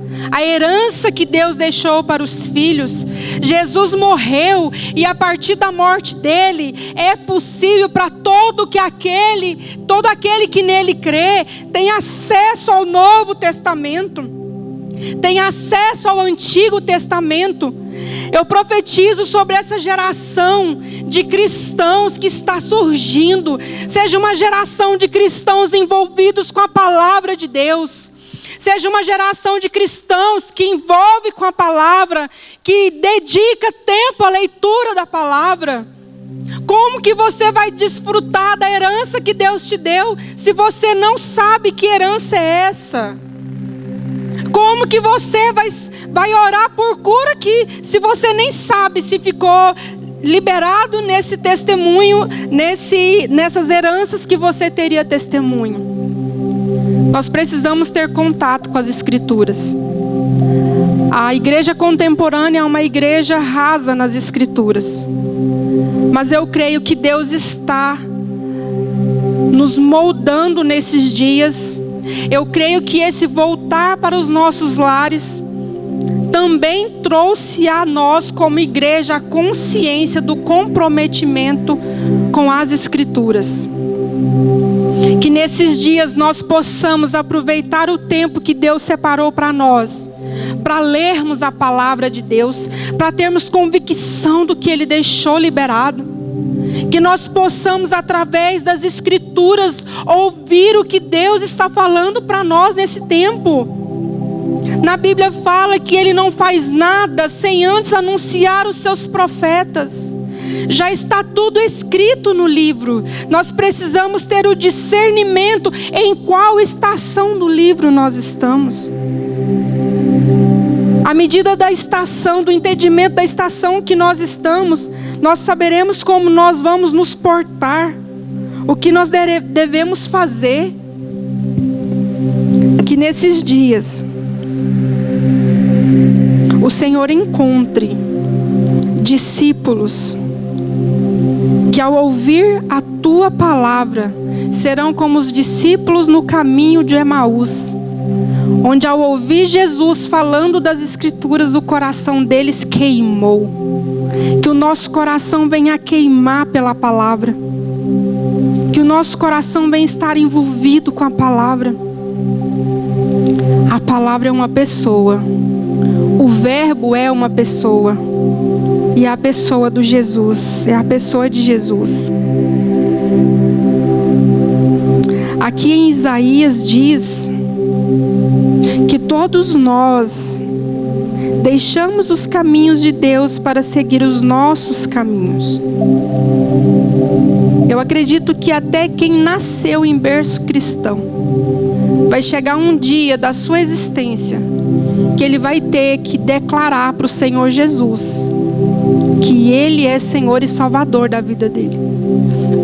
que Deus deixou para os filhos. Jesus morreu e a partir da morte dele é possível para todo aquele que nele crê tem acesso ao Novo Testamento, tem acesso ao Antigo Testamento. Eu profetizo sobre essa geração de cristãos que está surgindo, seja uma geração de cristãos envolvidos com a palavra de Deus. Seja uma geração de cristãos que envolve com a palavra, que dedica tempo à leitura da palavra. Como que você vai desfrutar da herança que Deus te deu, se você não sabe que herança é essa? Como que você vai orar por cura se você nem sabe se ficou liberado nesse testemunho, nessas heranças que você teria testemunho? Nós precisamos ter contato com as Escrituras. A igreja contemporânea é uma igreja rasa nas Escrituras. Mas eu creio que Deus está nos moldando nesses dias. Eu creio que esse voltar para os nossos lares também trouxe a nós como igreja a consciência do comprometimento com as Escrituras. Que nesses dias nós possamos aproveitar o tempo que Deus separou para nós, para lermos a palavra de Deus, para termos convicção do que Ele deixou liberado. Que nós possamos, através das Escrituras, ouvir o que Deus está falando para nós nesse tempo. Na Bíblia fala que Ele não faz nada sem antes anunciar os seus profetas. Já está tudo escrito no livro. Nós precisamos ter o discernimento em qual estação do livro nós estamos. À medida da estação, do entendimento da estação que nós estamos, nós saberemos como nós vamos nos portar, o que nós devemos fazer. Que nesses dias o Senhor encontre discípulos que ao ouvir a tua palavra serão como os discípulos no caminho de Emaús, onde ao ouvir Jesus falando das Escrituras, o coração deles queimou. Que o nosso coração venha a queimar pela palavra, que o nosso coração venha estar envolvido com a palavra. A palavra é uma pessoa. O Verbo é uma pessoa. E a pessoa do Jesus, é a pessoa de Jesus. Aqui em Isaías diz que todos nós deixamos os caminhos de Deus para seguir os nossos caminhos. Eu acredito que até quem nasceu em berço cristão vai chegar um dia da sua existência que ele vai ter que declarar para o Senhor Jesus que Ele é Senhor e Salvador da vida dele.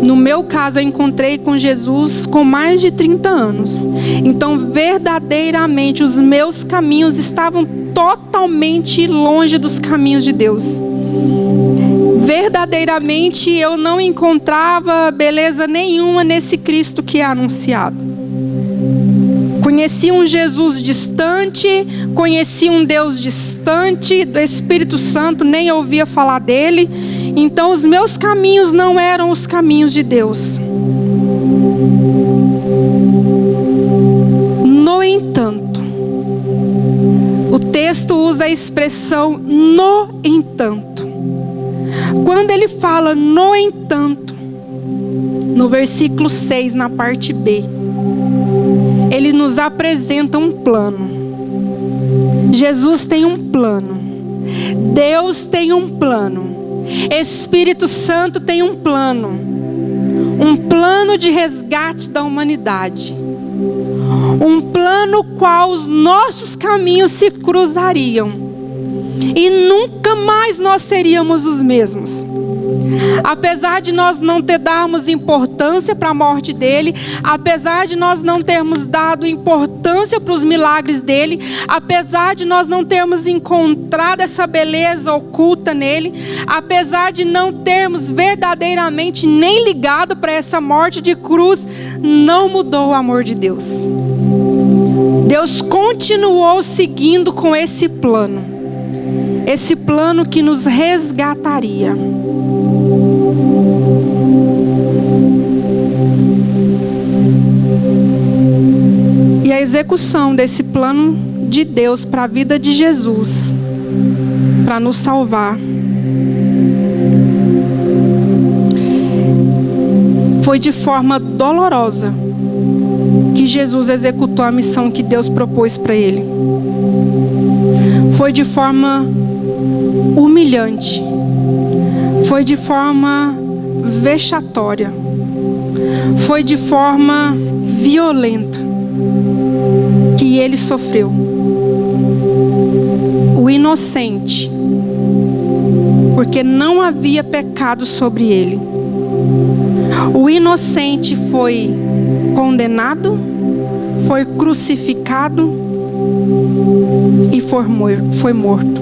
No meu caso, eu encontrei com Jesus com mais de 30 anos. Então, verdadeiramente, os meus caminhos estavam totalmente longe dos caminhos de Deus. Verdadeiramente, eu não encontrava beleza nenhuma nesse Cristo que é anunciado. Conheci um Jesus distante, conheci um Deus distante, do Espírito Santo, nem ouvia falar dele. Então os meus caminhos não eram os caminhos de Deus. No entanto, o texto usa a expressão no entanto. Quando ele fala no entanto, no versículo 6, na parte B, ele nos apresenta um plano. Jesus tem um plano. Deus tem um plano. Espírito Santo tem um plano. Um plano de resgate da humanidade. Um plano qual os nossos caminhos se cruzariam. E nunca mais nós seríamos os mesmos. Apesar de nós não darmos importância para a morte dele, apesar de nós não termos dado importância para os milagres dele, apesar de nós não termos encontrado essa beleza oculta nele, apesar de não termos verdadeiramente nem ligado para essa morte de cruz, não mudou o amor de Deus. Deus continuou seguindo com esse plano que nos resgataria. E a execução desse plano de Deus para a vida de Jesus, para nos salvar, foi de forma dolorosa que Jesus executou a missão que Deus propôs para ele. Foi de forma humilhante, foi de forma vexatória, foi de forma violenta que ele sofreu. O inocente, porque não havia pecado sobre ele. O inocente foi condenado, foi crucificado e foi morto.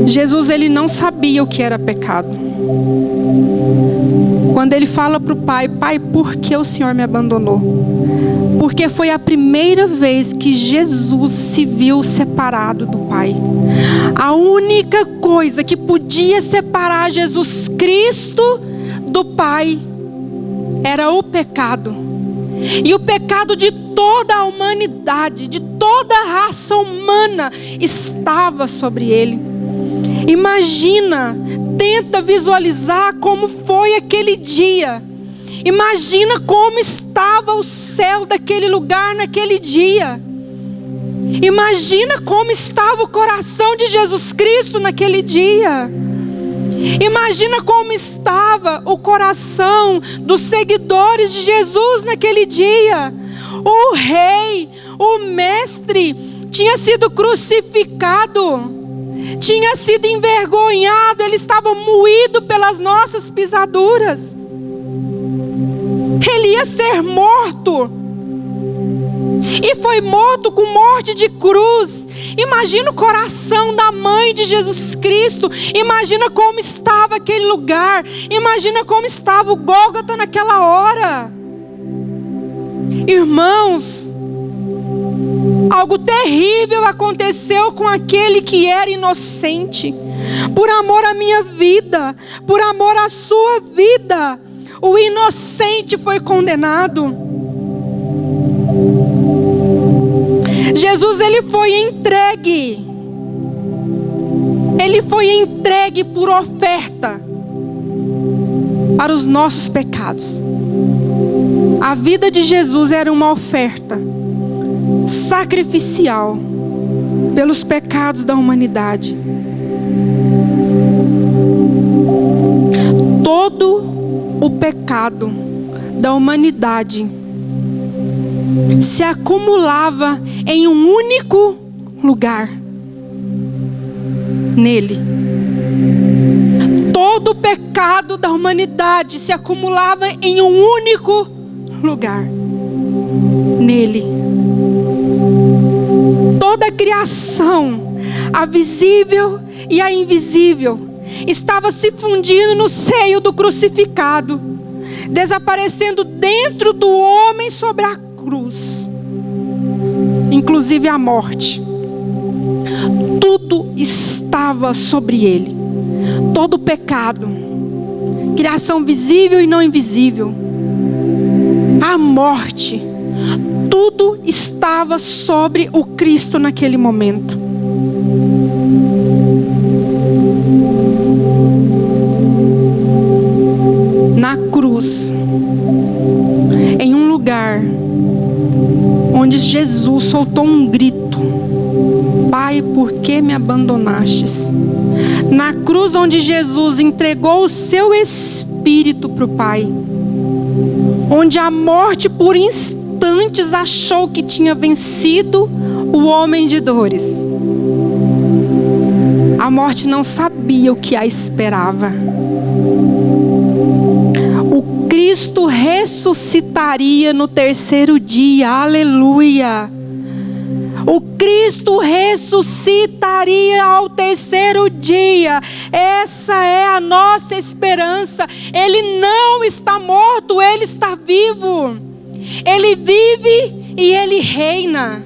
Jesus, ele não sabia o que era pecado. Quando ele fala para o Pai: Pai, por que o Senhor me abandonou? Porque foi a primeira vez que Jesus se viu separado do Pai. A única coisa que podia separar Jesus Cristo do Pai era o pecado. E o pecado de toda a humanidade, de toda a raça humana, estava sobre ele. Imagina, tenta visualizar como foi aquele dia. Imagina como estava o céu daquele lugar naquele dia. Imagina como estava o coração de Jesus Cristo naquele dia. Imagina como estava o coração dos seguidores de Jesus naquele dia. O rei, o mestre, tinha sido crucificado, tinha sido envergonhado, ele estava moído pelas nossas pisaduras. Ele ia ser morto. E foi morto com morte de cruz. Imagina o coração da mãe de Jesus Cristo. Imagina como estava aquele lugar. Imagina como estava o Gólgota naquela hora. Irmãos, algo terrível aconteceu com aquele que era inocente. Por amor à minha vida, por amor à sua vida, o inocente foi condenado. Jesus, ele foi entregue. Ele foi entregue por oferta para os nossos pecados. A vida de Jesus era uma oferta sacrificial pelos pecados da humanidade. Todo o pecado da humanidade se acumulava em um único lugar, nele. Todo o pecado da humanidade se acumulava em um único lugar, nele. Toda a criação, a visível e a invisível, estava se fundindo no seio do crucificado, desaparecendo dentro do homem sobre a cruz, inclusive a morte. Tudo estava sobre ele. Todo o pecado, criação visível e não invisível, a morte, tudo estava sobre o Cristo naquele momento. Na cruz, em um lugar onde Jesus soltou um grito: Pai, por que me abandonastes? Na cruz onde Jesus entregou o seu espírito para o Pai, onde a morte por instantes achou que tinha vencido o homem de dores. A morte não sabia o que a esperava. O Cristo ressuscitaria no terceiro dia, aleluia. O Cristo ressuscitaria ao terceiro dia. Essa é a nossa esperança. Ele não está morto, Ele está vivo. Ele vive e Ele reina.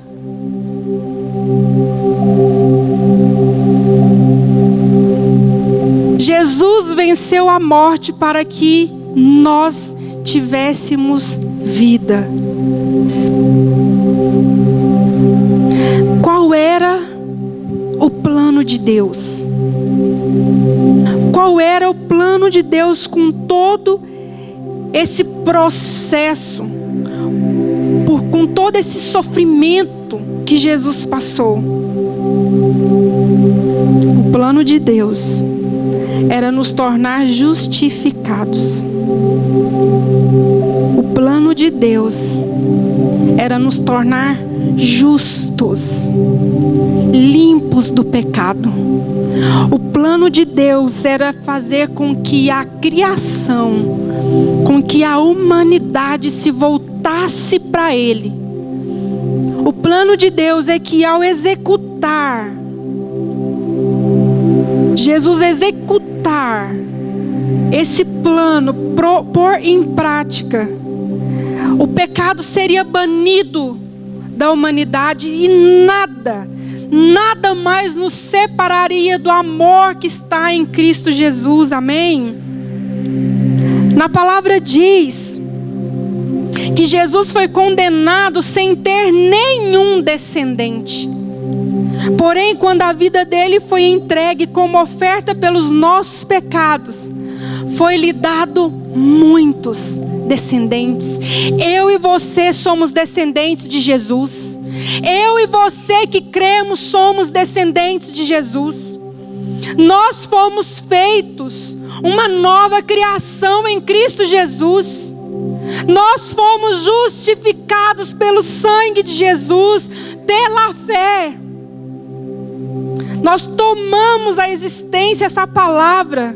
Jesus venceu a morte para que nós tivéssemos vida. Qual era o plano de Deus? Qual era o plano de Deus com todo esse processo, com todo esse sofrimento que Jesus passou? O plano de Deus era nos tornar justificados. O plano de Deus era nos tornar justos, limpos do pecado. O plano de Deus era fazer com que a criação, com que a humanidade se voltasse para Ele. O plano de Deus é que ao executar, Jesus executar esse plano, pôr em prática, o pecado seria banido da humanidade e nada mais nos separaria do amor que está em Cristo Jesus, amém? Na palavra diz que Jesus foi condenado sem ter nenhum descendente. Porém, quando a vida dele foi entregue como oferta pelos nossos pecados, foi-lhe dado muitos descendentes. Eu e você somos descendentes de Jesus. Eu e você que cremos somos descendentes de Jesus. Nós fomos feitos uma nova criação em Cristo Jesus. Nós fomos justificados pelo sangue de Jesus, pela fé. Nós tomamos a existência essa palavra.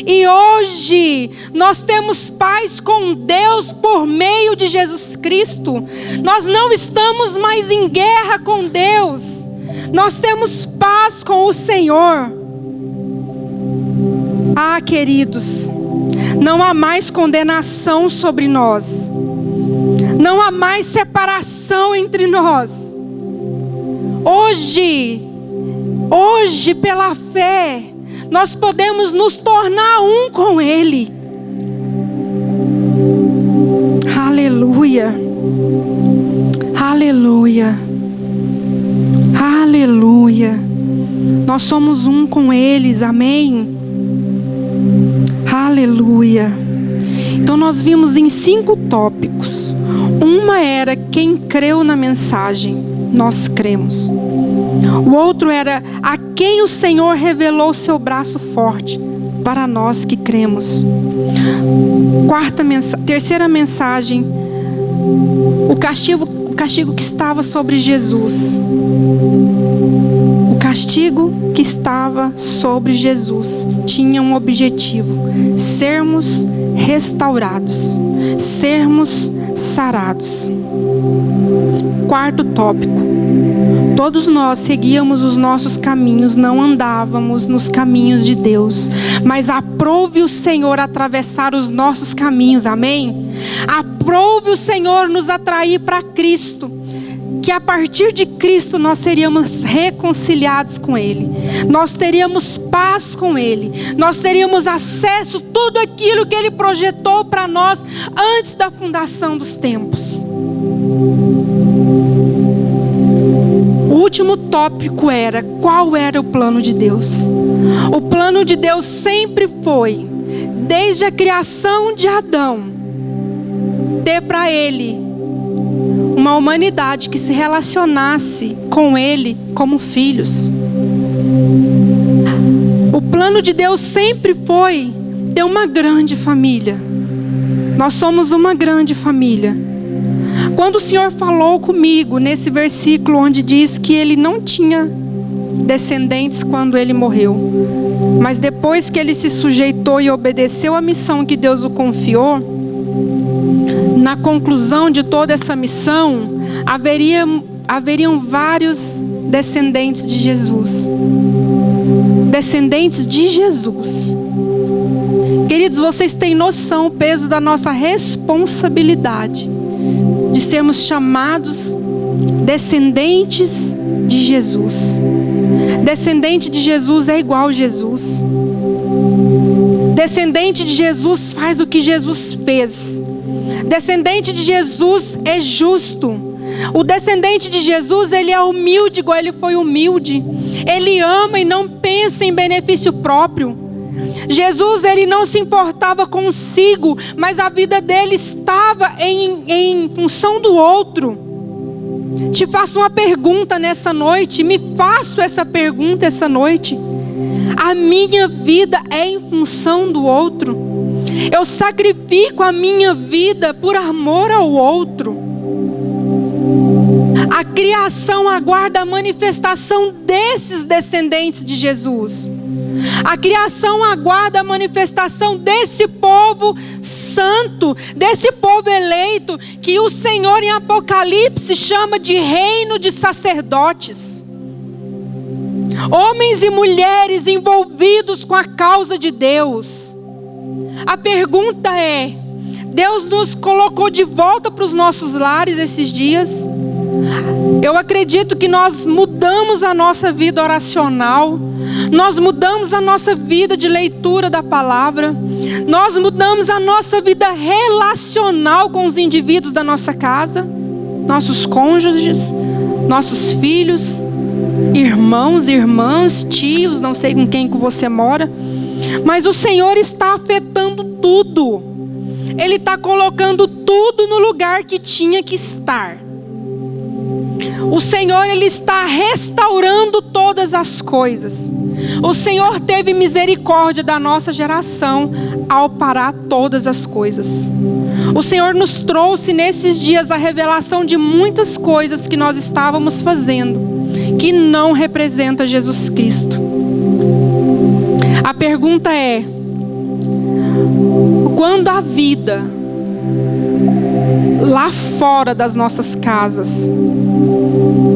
E hoje nós temos paz com Deus por meio de Jesus Cristo. Nós não estamos mais em guerra com Deus. Nós temos paz com o Senhor. Ah, queridos, não há mais condenação sobre nós. Não há mais separação entre nós. Hoje, pela fé, nós podemos nos tornar um com Ele. Aleluia. Aleluia. Aleluia. Nós somos um com eles, amém? Aleluia. Então nós vimos em 5 tópicos. Uma era quem creu na mensagem, nós cremos. O outro era a quem o Senhor revelou seu braço forte, para nós que cremos. Terceira mensagem, o castigo que estava sobre Jesus. O castigo que estava sobre Jesus tinha um objetivo: sermos restaurados, sermos sarados. Quarto tópico: todos nós seguíamos os nossos caminhos, não andávamos nos caminhos de Deus, mas aprove o Senhor atravessar os nossos caminhos, amém? Aprove o Senhor nos atrair para Cristo, que a partir de Cristo nós seríamos reconciliados com Ele, nós teríamos paz com Ele, nós teríamos acesso a tudo aquilo que Ele projetou para nós antes da fundação dos tempos. O último tópico era: qual era o plano de Deus? O plano de Deus sempre foi, desde a criação de Adão, ter para Ele uma humanidade que se relacionasse com Ele como filhos. O plano de Deus sempre foi ter uma grande família. Nós somos uma grande família. Quando o Senhor falou comigo nesse versículo onde diz que Ele não tinha descendentes quando Ele morreu, mas depois que Ele se sujeitou e obedeceu à missão que Deus o confiou, na conclusão de toda essa missão, haveriam vários descendentes de Jesus. Descendentes de Jesus. Queridos, vocês têm noção o peso da nossa responsabilidade de sermos chamados descendentes de Jesus. Descendente de Jesus é igual a Jesus. Descendente de Jesus faz o que Jesus fez. Descendente de Jesus é justo. O descendente de Jesus, ele é humilde igual ele foi humilde. Ele ama e não pensa em benefício próprio. Jesus, ele não se importava consigo, mas a vida dele estava em função do outro. Te faço uma pergunta nessa noite, me faço essa pergunta essa noite. A minha vida é em função do outro? Eu sacrifico a minha vida por amor ao outro? A criação aguarda a manifestação desses descendentes de Jesus. A criação aguarda a manifestação desse povo santo, desse povo eleito, que o Senhor em Apocalipse chama de reino de sacerdotes. Homens e mulheres envolvidos com a causa de Deus. A pergunta é: Deus nos colocou de volta para os nossos lares esses dias? Eu acredito que nós mudamos a nossa vida oracional, nós mudamos a nossa vida de leitura da palavra, nós mudamos a nossa vida relacional com os indivíduos da nossa casa, nossos cônjuges, nossos filhos, irmãos, irmãs, tios, não sei com quem que você mora, mas o Senhor está afetando tudo. Ele está colocando tudo no lugar que tinha que estar. O Senhor, Ele está restaurando todas as coisas. O Senhor teve misericórdia da nossa geração ao parar todas as coisas. O Senhor nos trouxe nesses dias a revelação de muitas coisas que nós estávamos fazendo, que não representa Jesus Cristo. A pergunta é: quando a vida lá fora das nossas casas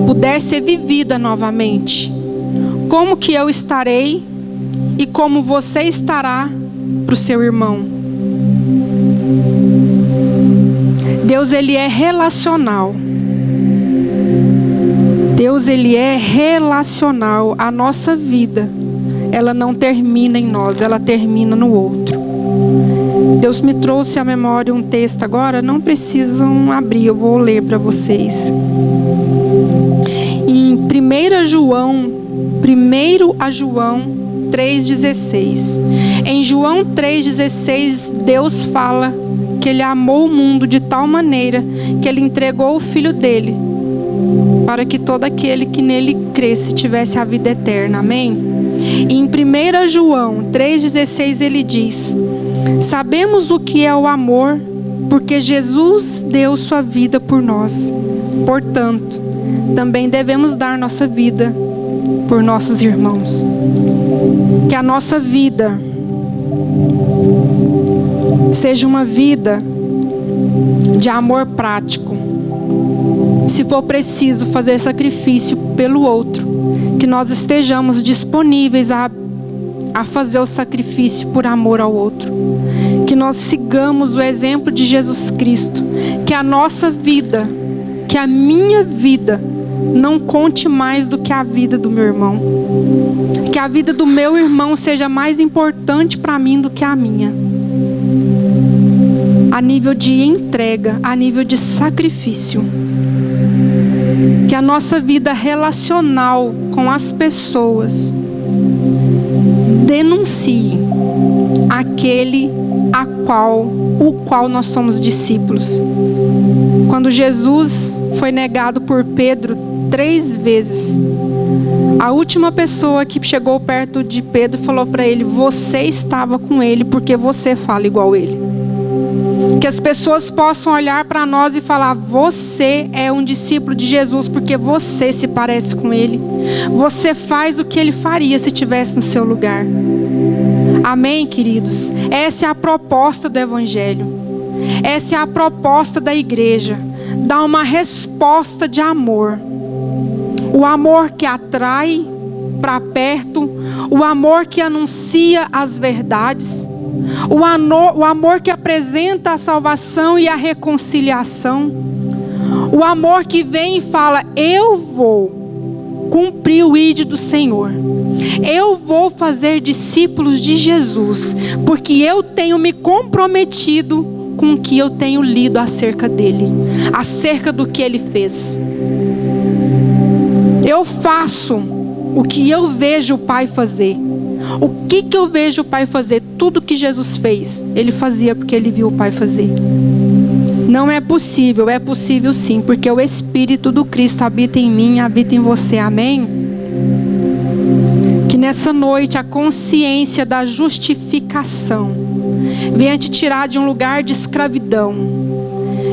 puder ser vivida novamente, como que eu estarei e como você estará para o seu irmão? Deus, Ele é relacional. Deus, Ele é relacional. A nossa vida, ela não termina em nós, ela termina no outro. Deus me trouxe à memória um texto agora, não precisam abrir, eu vou ler para vocês. Em 1 1 João 3,16. Em João 3,16, Deus fala que Ele amou o mundo de tal maneira que Ele entregou o Filho dele, para que todo aquele que nele cresce tivesse a vida eterna. Amém? E em 1 João 3,16 ele diz: sabemos o que é o amor, porque Jesus deu sua vida por nós. Portanto, também devemos dar nossa vida por nossos irmãos. Que a nossa vida seja uma vida de amor prático. Se for preciso fazer sacrifício pelo outro, que nós estejamos disponíveis a fazer o sacrifício por amor ao outro. Que nós sigamos o exemplo de Jesus Cristo. Que a nossa vida, que a minha vida, não conte mais do que a vida do meu irmão. Que a vida do meu irmão seja mais importante para mim do que a minha. A nível de entrega, a nível de sacrifício. Que a nossa vida relacional com as pessoas denuncie aquele o qual nós somos discípulos. Quando Jesus foi negado por Pedro 3 vezes, a última pessoa que chegou perto de Pedro falou para ele: você estava com ele porque você fala igual ele. Que as pessoas possam olhar para nós e falar: você é um discípulo de Jesus porque você se parece com ele. Você faz o que ele faria se estivesse no seu lugar. Amém, queridos? Essa é a proposta do Evangelho. Essa é a proposta da igreja. Dar uma resposta de amor. O amor que atrai para perto. O amor que anuncia as verdades. O amor que apresenta a salvação e a reconciliação. O amor que vem e fala: eu vou cumprir o ID do Senhor. Eu vou fazer discípulos de Jesus, porque eu tenho me comprometido com o que eu tenho lido acerca dele, acerca do que ele fez. Eu faço o que eu vejo o Pai fazer. O que eu vejo o Pai fazer? Tudo que Jesus fez, ele fazia porque ele viu o Pai fazer. Não é possível sim, porque o Espírito do Cristo habita em mim, habita em você. Amém? Que nessa noite a consciência da justificação venha te tirar de um lugar de escravidão,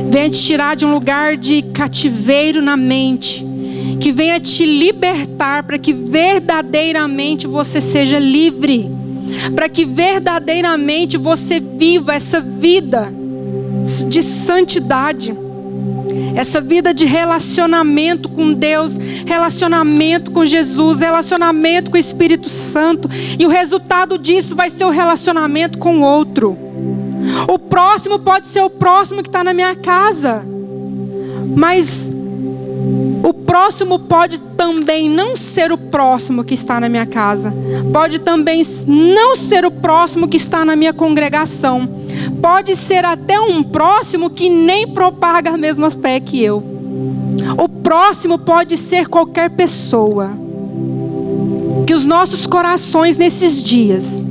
venha te tirar de um lugar de cativeiro na mente, que venha te libertar para que verdadeiramente você seja livre, para que verdadeiramente você viva essa vida de santidade, essa vida de relacionamento com Deus, relacionamento com Jesus, relacionamento com o Espírito Santo. E o resultado disso vai ser o relacionamento com o outro. O próximo pode ser o próximo que está na minha casa, mas o próximo pode também não ser o próximo que está na minha casa. Pode também não ser o próximo que está na minha congregação. Pode ser até um próximo que nem propaga a mesma fé que eu. O próximo pode ser qualquer pessoa. Que os nossos corações nesses dias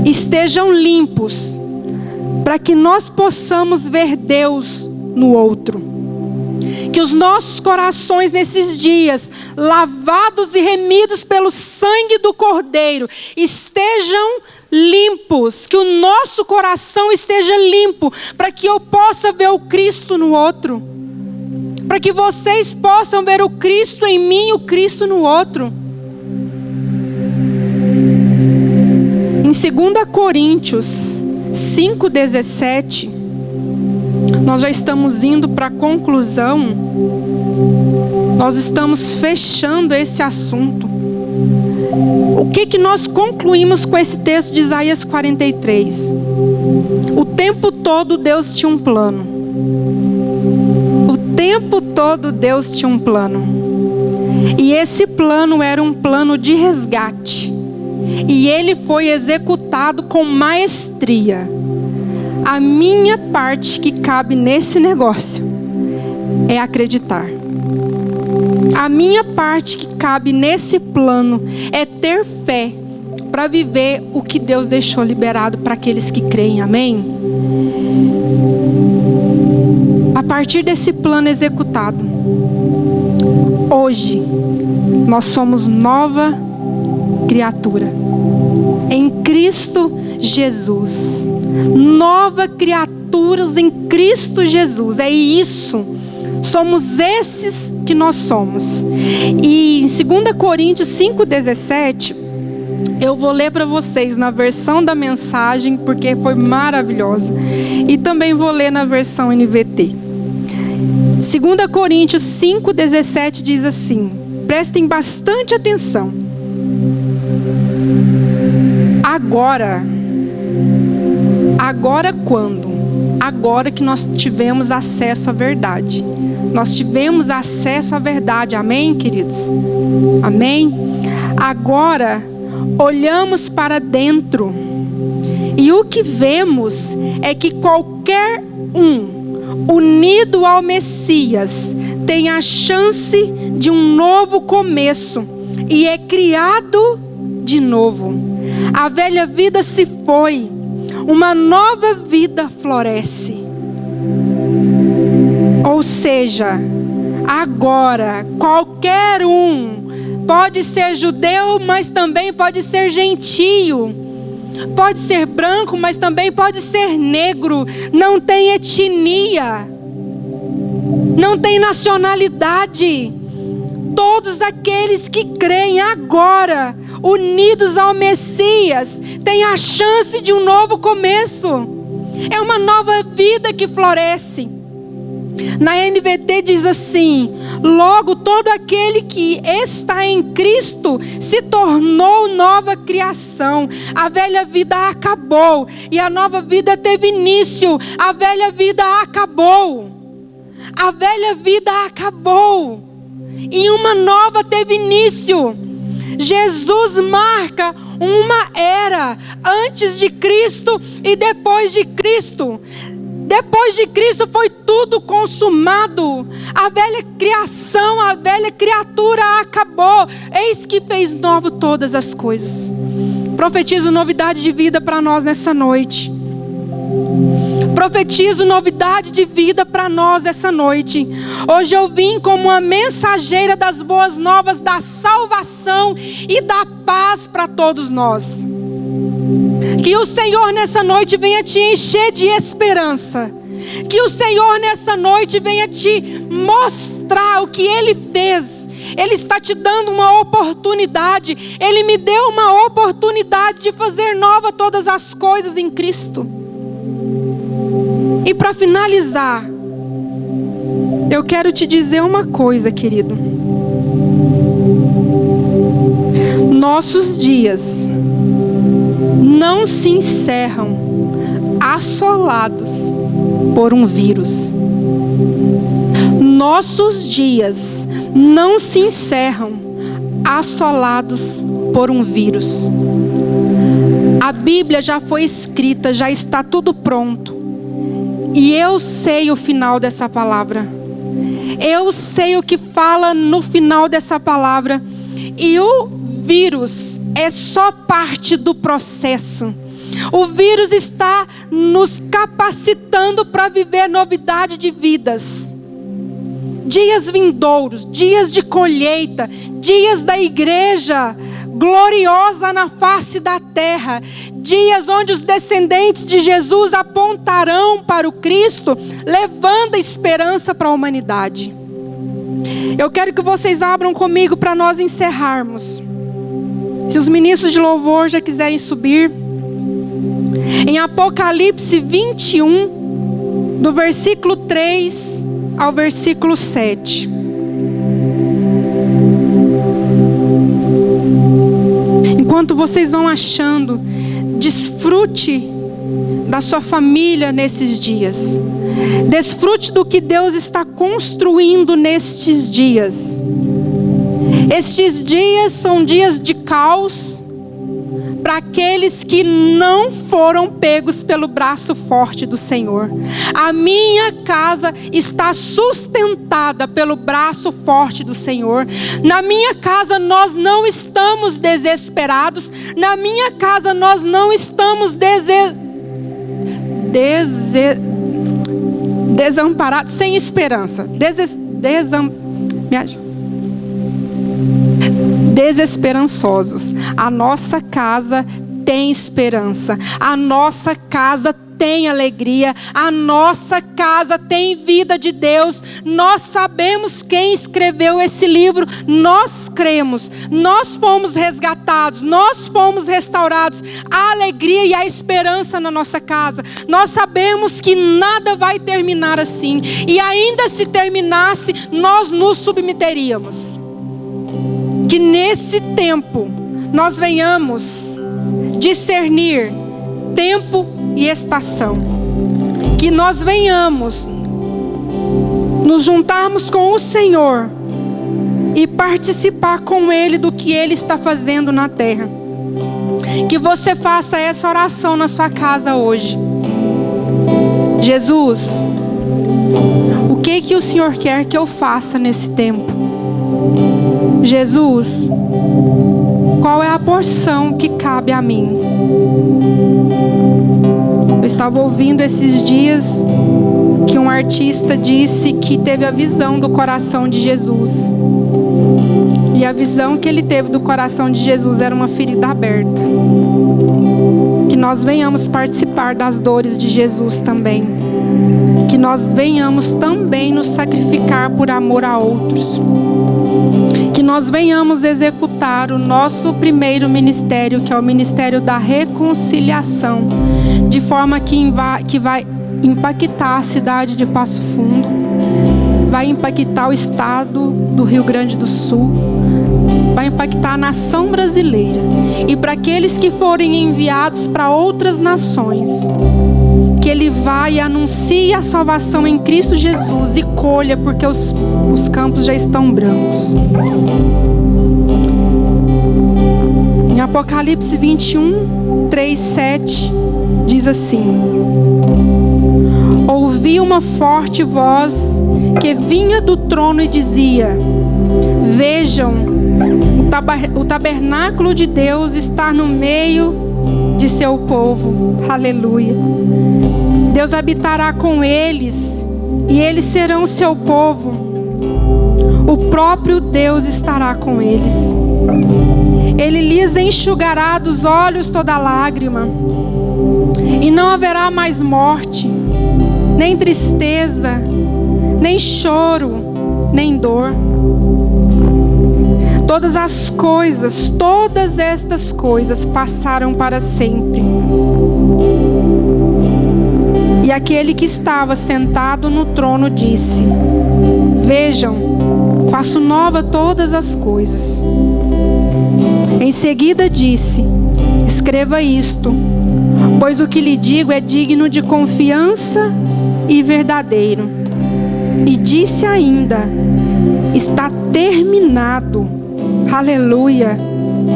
estejam limpos, para que nós possamos ver Deus no outro. Que os nossos corações nesses dias, lavados e remidos pelo sangue do Cordeiro, estejam limpos. Que o nosso coração esteja limpo, para que eu possa ver o Cristo no outro. Para que vocês possam ver o Cristo em mim e o Cristo no outro. Em 2 Coríntios 5,17, nós já estamos indo para a conclusão. Nós estamos fechando esse assunto. O que nós concluímos com esse texto de Isaías 43? O tempo todo Deus tinha um plano. O tempo todo Deus tinha um plano. E esse plano era um plano de resgate. E ele foi executado com maestria. A minha parte que cabe nesse negócio é acreditar. A minha parte que cabe nesse plano é ter fé para viver o que Deus deixou liberado para aqueles que creem, amém? A partir desse plano executado, hoje, nós somos nova criatura em Cristo Jesus. Nova criaturas em Cristo Jesus. É isso. Somos esses que nós somos. E em 2 Coríntios 5,17, eu vou ler para vocês na versão da mensagem, porque foi maravilhosa. E também vou ler na versão NVT. 2 Coríntios 5,17 diz assim, prestem bastante atenção. Agora quando? Agora que nós tivemos acesso à verdade. Nós tivemos acesso à verdade, amém, queridos? Amém? Agora, olhamos para dentro e o que vemos é que qualquer unido ao Messias tem a chance de um novo começo e é criado de novo. A velha vida se foi, uma nova vida floresce. Ou seja, agora qualquer pode ser judeu, mas também pode ser gentio. Pode ser branco, mas também pode ser negro. Não tem etnia, não tem nacionalidade. Todos aqueles que creem agora, unidos ao Messias, têm a chance de um novo começo. É uma nova vida que floresce. Na NVT diz assim: logo todo aquele que está em Cristo se tornou nova criação. A velha vida acabou e a nova vida teve início. A velha vida acabou. A velha vida acabou e uma nova teve início. Jesus marca uma era antes de Cristo e depois de Cristo. Depois de Cristo foi tudo consumado. A velha criação, a velha criatura acabou. Eis que fez novo todas as coisas. Profetizo novidade de vida para nós nessa noite. Profetizo novidade de vida para nós essa noite. Hoje eu vim como uma mensageira das boas novas, da salvação e da paz para todos nós. Que o Senhor nessa noite venha te encher de esperança. Que o Senhor nessa noite venha te mostrar o que Ele fez. Ele está te dando uma oportunidade. Ele me deu uma oportunidade de fazer nova todas as coisas em Cristo. E para finalizar, eu quero te dizer uma coisa, querido. Nossos dias não se encerram assolados por um vírus. Nossos dias não se encerram assolados por um vírus. A Bíblia já foi escrita, já está tudo pronto. E eu sei o final dessa palavra. Eu sei o que fala no final dessa palavra. E o vírus é só parte do processo. O vírus está nos capacitando para viver novidade de vidas. Dias vindouros, dias de colheita, dias da igreja gloriosa na face da terra. Dias onde os descendentes de Jesus apontarão para o Cristo, levando a esperança para a humanidade. Eu quero que vocês abram comigo para nós encerrarmos. Se os ministros de louvor já quiserem subir. Em Apocalipse 21, do versículo 3 ao versículo 7. Enquanto vocês vão achando, desfrute da sua família nesses dias. Desfrute do que Deus está construindo nestes dias. Estes dias são dias de caos, para aqueles que não foram pegos pelo braço forte do Senhor. A minha casa está sustentada pelo braço forte do Senhor. Na minha casa nós não estamos desesperados. Na minha casa nós não estamos desamparados, sem esperança. Desesperançosos. A nossa casa tem esperança. A nossa casa tem alegria. A nossa casa tem vida de Deus. Nós sabemos quem escreveu esse livro. Nós cremos. Nós fomos resgatados. Nós fomos restaurados. A alegria e a esperança na nossa casa. Nós sabemos que nada vai terminar assim. E ainda se terminasse, nós nos submeteríamos. Que nesse tempo nós venhamos discernir tempo e estação. Que nós venhamos nos juntarmos com o Senhor e participar com Ele do que Ele está fazendo na terra. Que você faça essa oração na sua casa hoje. Jesus, o que o Senhor quer que eu faça nesse tempo? Jesus, qual é a porção que cabe a mim? Eu estava ouvindo esses dias que um artista disse que teve a visão do coração de Jesus. E a visão que ele teve do coração de Jesus era uma ferida aberta. Que nós venhamos participar das dores de Jesus também. Que nós venhamos também nos sacrificar por amor a outros. Que nós venhamos executar o nosso primeiro ministério, que é o ministério da reconciliação, de forma que vai impactar a cidade de Passo Fundo, vai impactar o estado do Rio Grande do Sul, vai impactar a nação brasileira. E para aqueles que forem enviados para outras nações, que Ele vai e anuncie a salvação em Cristo Jesus e colha, porque os campos já estão brancos. Em Apocalipse 21, 3, 7, diz assim: ouvi uma forte voz que vinha do trono e dizia: vejam, o tabernáculo de Deus está no meio de seu povo. Aleluia. Deus habitará com eles e eles serão seu povo. O próprio Deus estará com eles. Ele lhes enxugará dos olhos toda lágrima. E não haverá mais morte, nem tristeza, nem choro, nem dor. Todas estas coisas passaram para sempre. E aquele que estava sentado no trono disse: vejam, faço nova todas as coisas. Em seguida disse: escreva isto, pois o que lhe digo é digno de confiança e verdadeiro. E disse ainda: está terminado. Aleluia.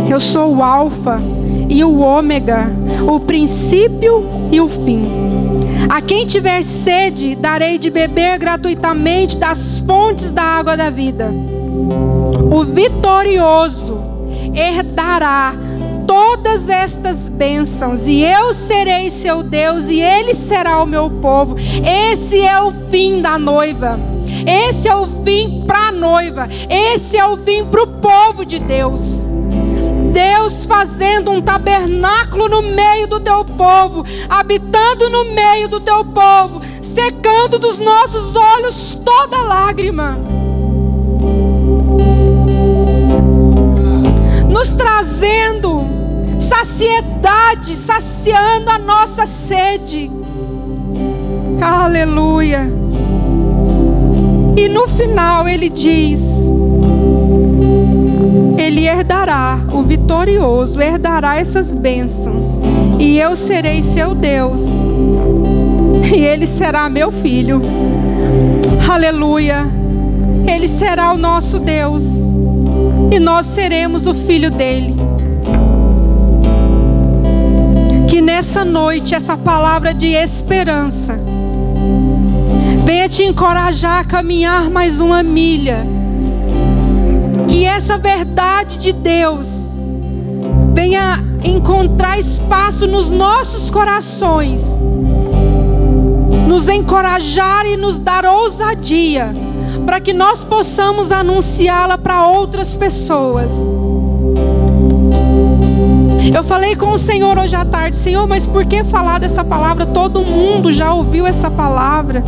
Eu sou o Alfa e o Ômega, o princípio e o fim. A quem tiver sede, darei de beber gratuitamente das fontes da água da vida. O vitorioso herdará todas estas bênçãos, e eu serei seu Deus, e ele será o meu povo. Esse é o fim da noiva. Esse é o fim para a noiva. Esse é o fim para o povo de Deus. Deus fazendo um tabernáculo no meio do teu povo, habitando no meio do teu povo, secando dos nossos olhos toda lágrima, nos trazendo saciedade, saciando a nossa sede. Aleluia. E no final ele diz: ele herdará, o vitorioso herdará essas bênçãos, e eu serei seu Deus, e ele será meu filho. Aleluia. Ele será o nosso Deus, e nós seremos o filho dele. nessa noite essa palavra de esperança venha te encorajar a caminhar mais uma milha. Que essa verdade de Deus venha encontrar espaço nos nossos corações, nos encorajar e nos dar ousadia, para que nós possamos anunciá-la para outras pessoas. Eu falei com o Senhor hoje à tarde: Senhor, mas por que falar dessa palavra? Todo mundo já ouviu essa palavra.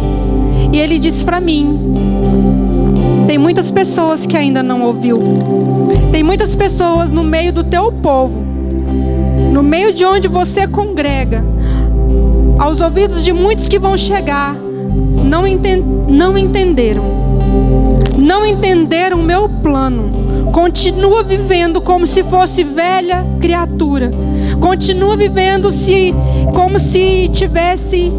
E Ele disse para mim: tem muitas pessoas que ainda não ouviu. Tem muitas pessoas no meio do teu povo, no meio de onde você congrega, aos ouvidos de muitos que vão chegar, não entenderam o meu plano. Continua vivendo como se fosse velha criatura. Continua vivendo como se tivesse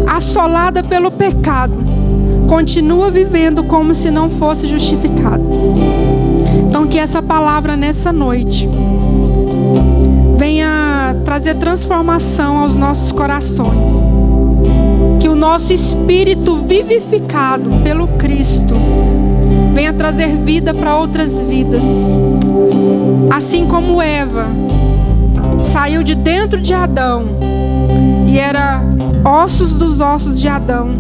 assolada pelo pecado. Continua vivendo como se não fosse justificado. Então que essa palavra nessa noite venha trazer transformação aos nossos corações. Que o nosso espírito vivificado pelo Cristo venha trazer vida para outras vidas. Assim como Eva saiu de dentro de Adão e era ossos dos ossos de Adão,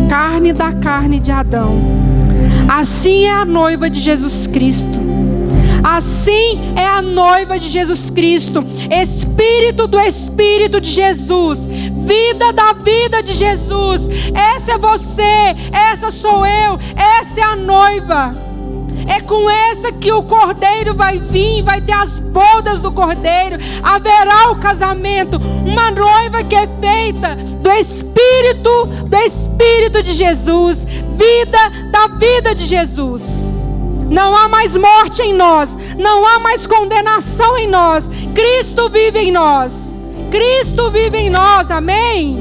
carne da carne de Adão, assim é a noiva de Jesus Cristo. Assim é a noiva de Jesus Cristo. Espírito do Espírito de Jesus, vida da vida de Jesus. Essa é você, essa sou eu, essa é a noiva. É com essa que o Cordeiro vai vir, vai ter as bodas do Cordeiro, haverá o casamento. Uma noiva que é feita do Espírito de Jesus, vida da vida de Jesus. Não há mais morte em nós, não há mais condenação em nós. Cristo vive em nós. Cristo vive em nós, amém?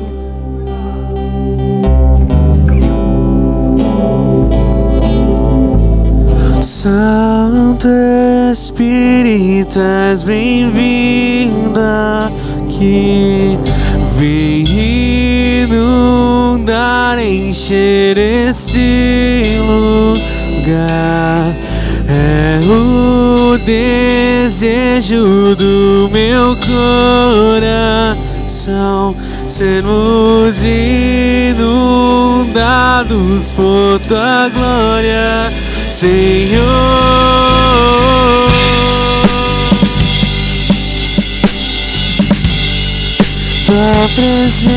Santo Espírito, és bem-vindo aqui. Vem inundar, encher esse lugar. É o desejo do meu coração, sermos inundados por tua glória, Senhor. Tua presença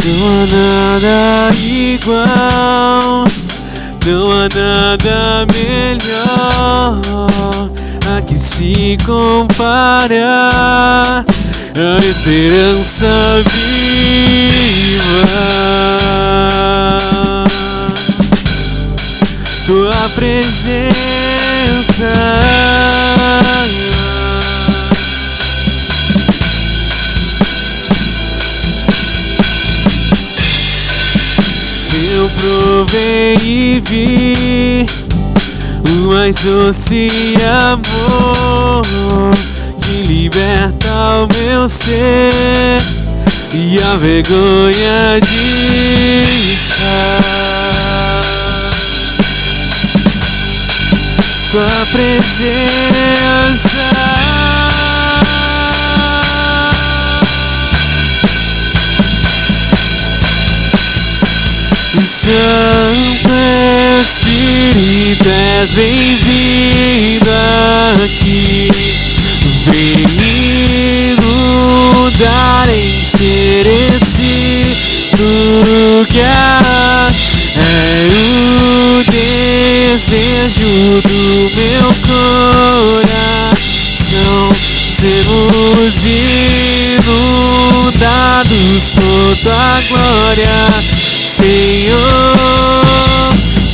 não há nada igual, não há nada melhor a que se compara, a esperança viva. Tua presença eu provei e vi o mais doce amor que liberta o meu ser e a vergonha de estar. Tua presença Santo Espírito, és bem-vindo aqui. Vem inundar, encher esse lugar. É o desejo do meu coração, sermos inundados por tua glória, Senhor.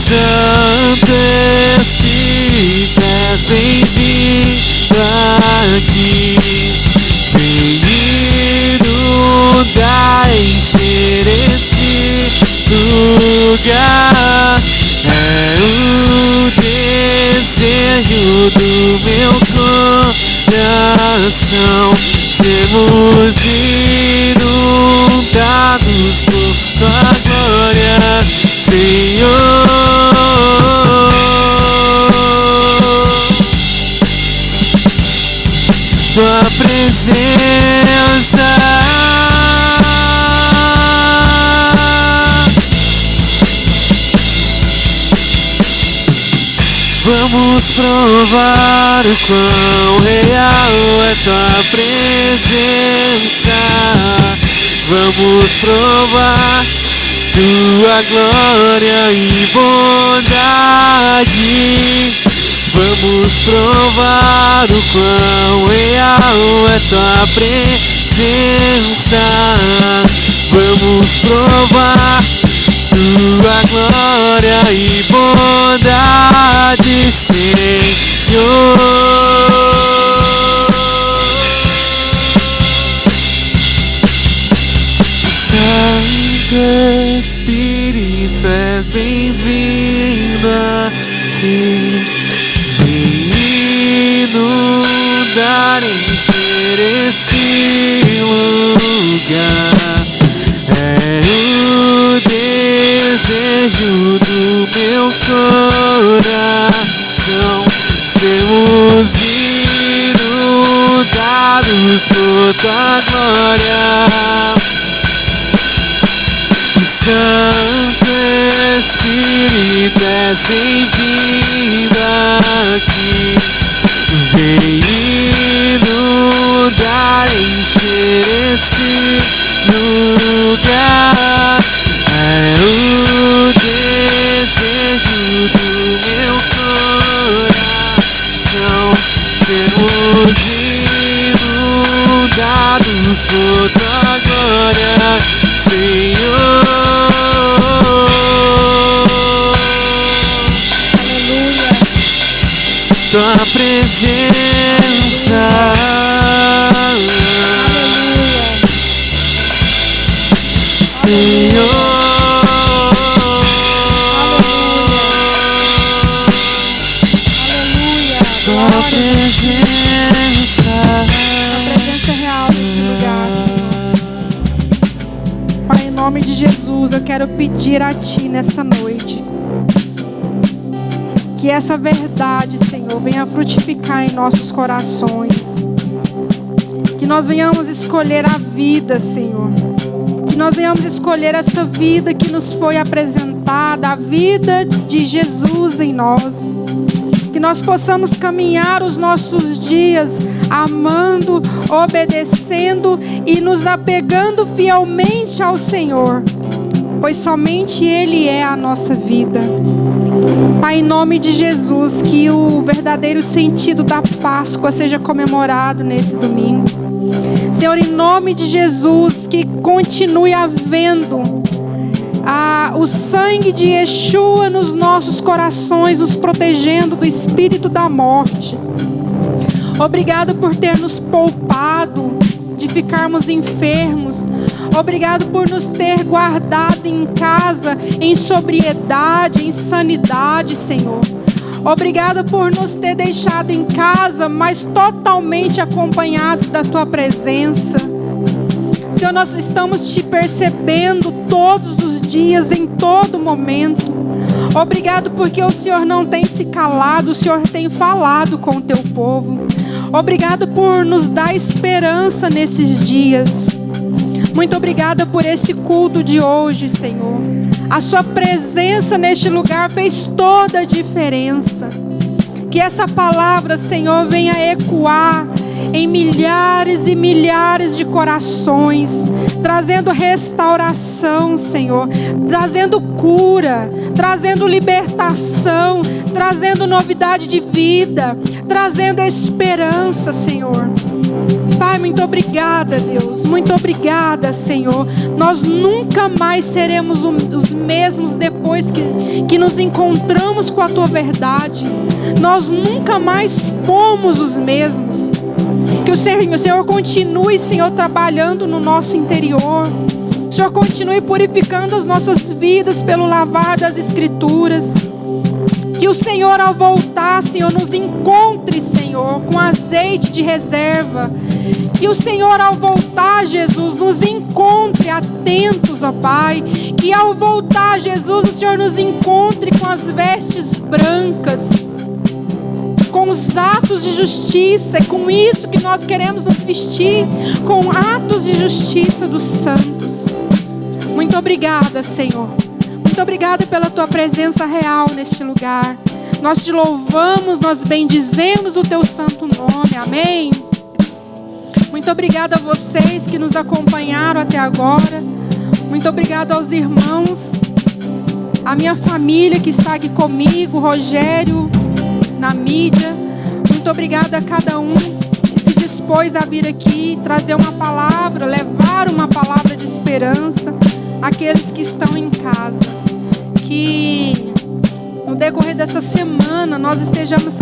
Santo Espírito, és bem-vindo aqui. Vem inundar, encher esse lugar. lugar. É o desejo do meu coração, sermos inundados por tua glória, Senhor. Tua presença, vamos provar o quão real é tua presença. Vamos provar tua glória e bondade. Vamos provar o quão real é tua presença. Vamos provar tua glória e bondade, Senhor. Santo Espírito, és bem-vindo aqui. Vem inundar, encher esse lugar. É o desejo do meu coração, sermos inundados por tua glória. Santo Espírito, és bem-vindo aqui. Vem inundar, encher esse lugar. É o desejo do meu coração, sermos inundados por tua glória, Senhor. Tua presença, Senhor. Tua presença é real nesse lugar, Senhor. Pai, em nome de Jesus, eu quero pedir a Ti nessa noite que essa verdade, Senhor, venha frutificar em nossos corações. Que nós venhamos escolher a vida, Senhor. Que nós venhamos escolher essa vida que nos foi apresentada, a vida de Jesus em nós. Que nós possamos caminhar os nossos dias amando, obedecendo e nos apegando fielmente ao Senhor, pois somente Ele é a nossa vida. Pai, em nome de Jesus, que o verdadeiro sentido da Páscoa seja comemorado nesse domingo. Senhor, em nome de Jesus, que continue havendo o sangue de Yeshua nos nossos corações, nos protegendo do espírito da morte. Obrigado por ter nos poupado de ficarmos enfermos. Obrigado por nos ter guardado em casa, em sobriedade, em sanidade, Senhor. Obrigado por nos ter deixado em casa, mas totalmente acompanhados da Tua presença. Senhor, nós estamos Te percebendo todos os dias, em todo momento. Obrigado porque o Senhor não tem se calado, o Senhor tem falado com o Teu povo. Obrigado por nos dar esperança nesses dias. Muito obrigada por esse culto de hoje, Senhor. A Sua presença neste lugar fez toda a diferença. Que essa palavra, Senhor, venha ecoar em milhares e milhares de corações, trazendo restauração, Senhor, trazendo cura, trazendo libertação, trazendo novidade de vida, trazendo esperança, Senhor. Pai, muito obrigada, Deus. Muito obrigada, Senhor. Nós nunca mais seremos os mesmos depois que nos encontramos com a Tua verdade. Nós nunca mais fomos os mesmos. Que o Senhor continue, Senhor, trabalhando no nosso interior. O Senhor, continue purificando as nossas vidas pelo lavar das Escrituras. Que o Senhor, ao voltar, Senhor, nos encontre, Senhor, com azeite de reserva. Que o Senhor, ao voltar, Jesus, nos encontre atentos, ó Pai. Que ao voltar, Jesus, o Senhor nos encontre com as vestes brancas, com os atos de justiça. É com isso que nós queremos nos vestir, com atos de justiça dos santos. Muito obrigada, Senhor. Muito obrigada pela Tua presença real neste lugar. Nós Te louvamos, nós bendizemos o Teu santo nome. Amém. Muito obrigada a vocês que nos acompanharam até agora. Muito obrigada aos irmãos, a minha família que está aqui comigo, Rogério, na mídia. Muito obrigada a cada um que se dispôs a vir aqui, trazer uma palavra, levar uma palavra de esperança àqueles que estão em casa. Que no decorrer dessa semana nós estejamos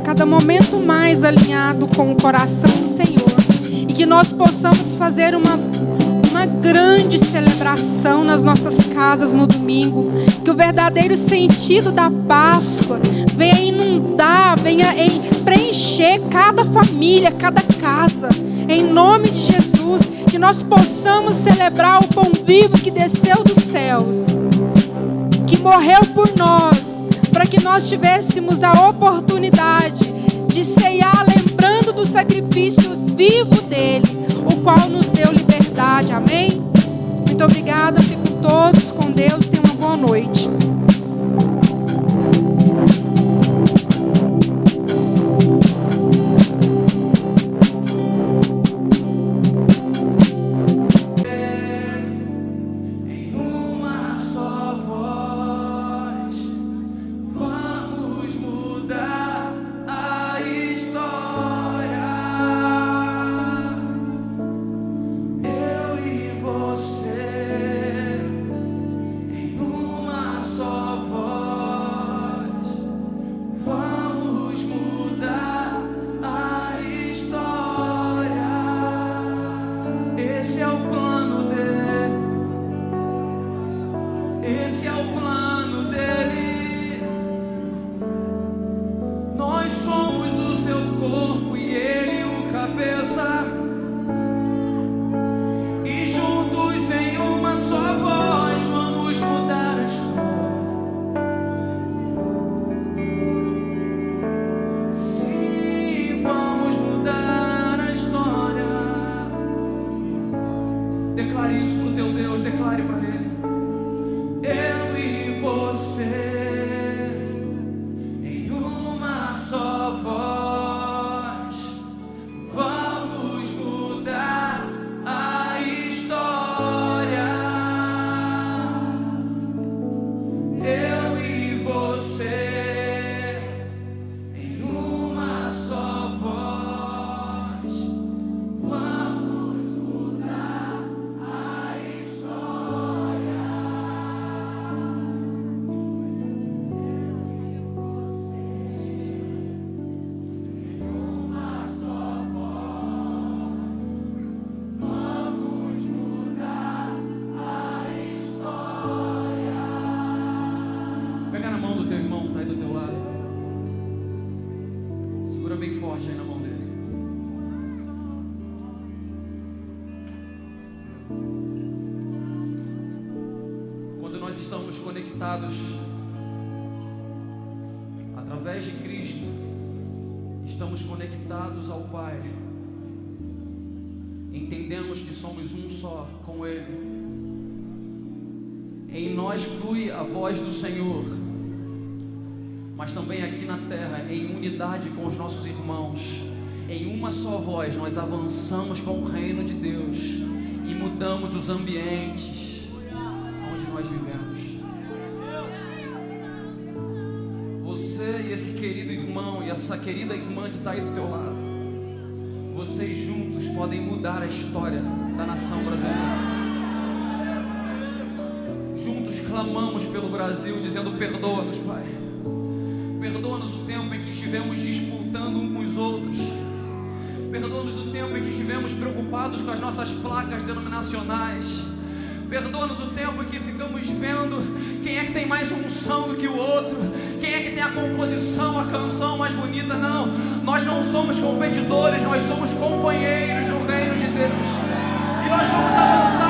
cada momento mais alinhado com o coração do Senhor. E que nós possamos fazer uma grande celebração nas nossas casas no domingo. Que o verdadeiro sentido da Páscoa venha inundar, venha preencher cada família, cada casa. Em nome de Jesus, que nós possamos celebrar o pão vivo que desceu dos céus, que morreu por nós, para que nós tivéssemos a oportunidade de ceiar lembrando do sacrifício vivo dele, o qual nos deu liberdade. Amém? Muito obrigada, fiquem todos com Deus, tenham uma boa noite. Declare isso pro teu Deus, declare para Ele. Eu e você, em uma só voz, vamos mudar a história. Eu e você, em uma só voz, vamos mudar a história. Pega na mão do teu irmão que está aí do teu lado. Segura bem forte aí na mão dele. Quando nós estamos conectados através de Cristo, estamos conectados ao Pai. Entendemos que somos um só com Ele. Em nós flui a voz do Senhor, mas também aqui na terra, em unidade com os nossos irmãos, em uma só voz, nós avançamos com o reino de Deus e mudamos os ambientes onde nós vivemos. Você e esse querido irmão e essa querida irmã que está aí do teu lado, vocês juntos podem mudar a história da nação brasileira. Juntos clamamos pelo Brasil, dizendo: perdoa-nos, Pai. Perdoa-nos o tempo em que estivemos disputando um com os outros. Perdoa-nos o tempo em que estivemos preocupados com as nossas placas denominacionais. Perdoa-nos o tempo em que ficamos vendo quem é que tem mais unção do que o outro, quem é que tem a composição, a canção mais bonita. Não, nós não somos competidores, nós somos companheiros no reino de Deus. E nós vamos avançar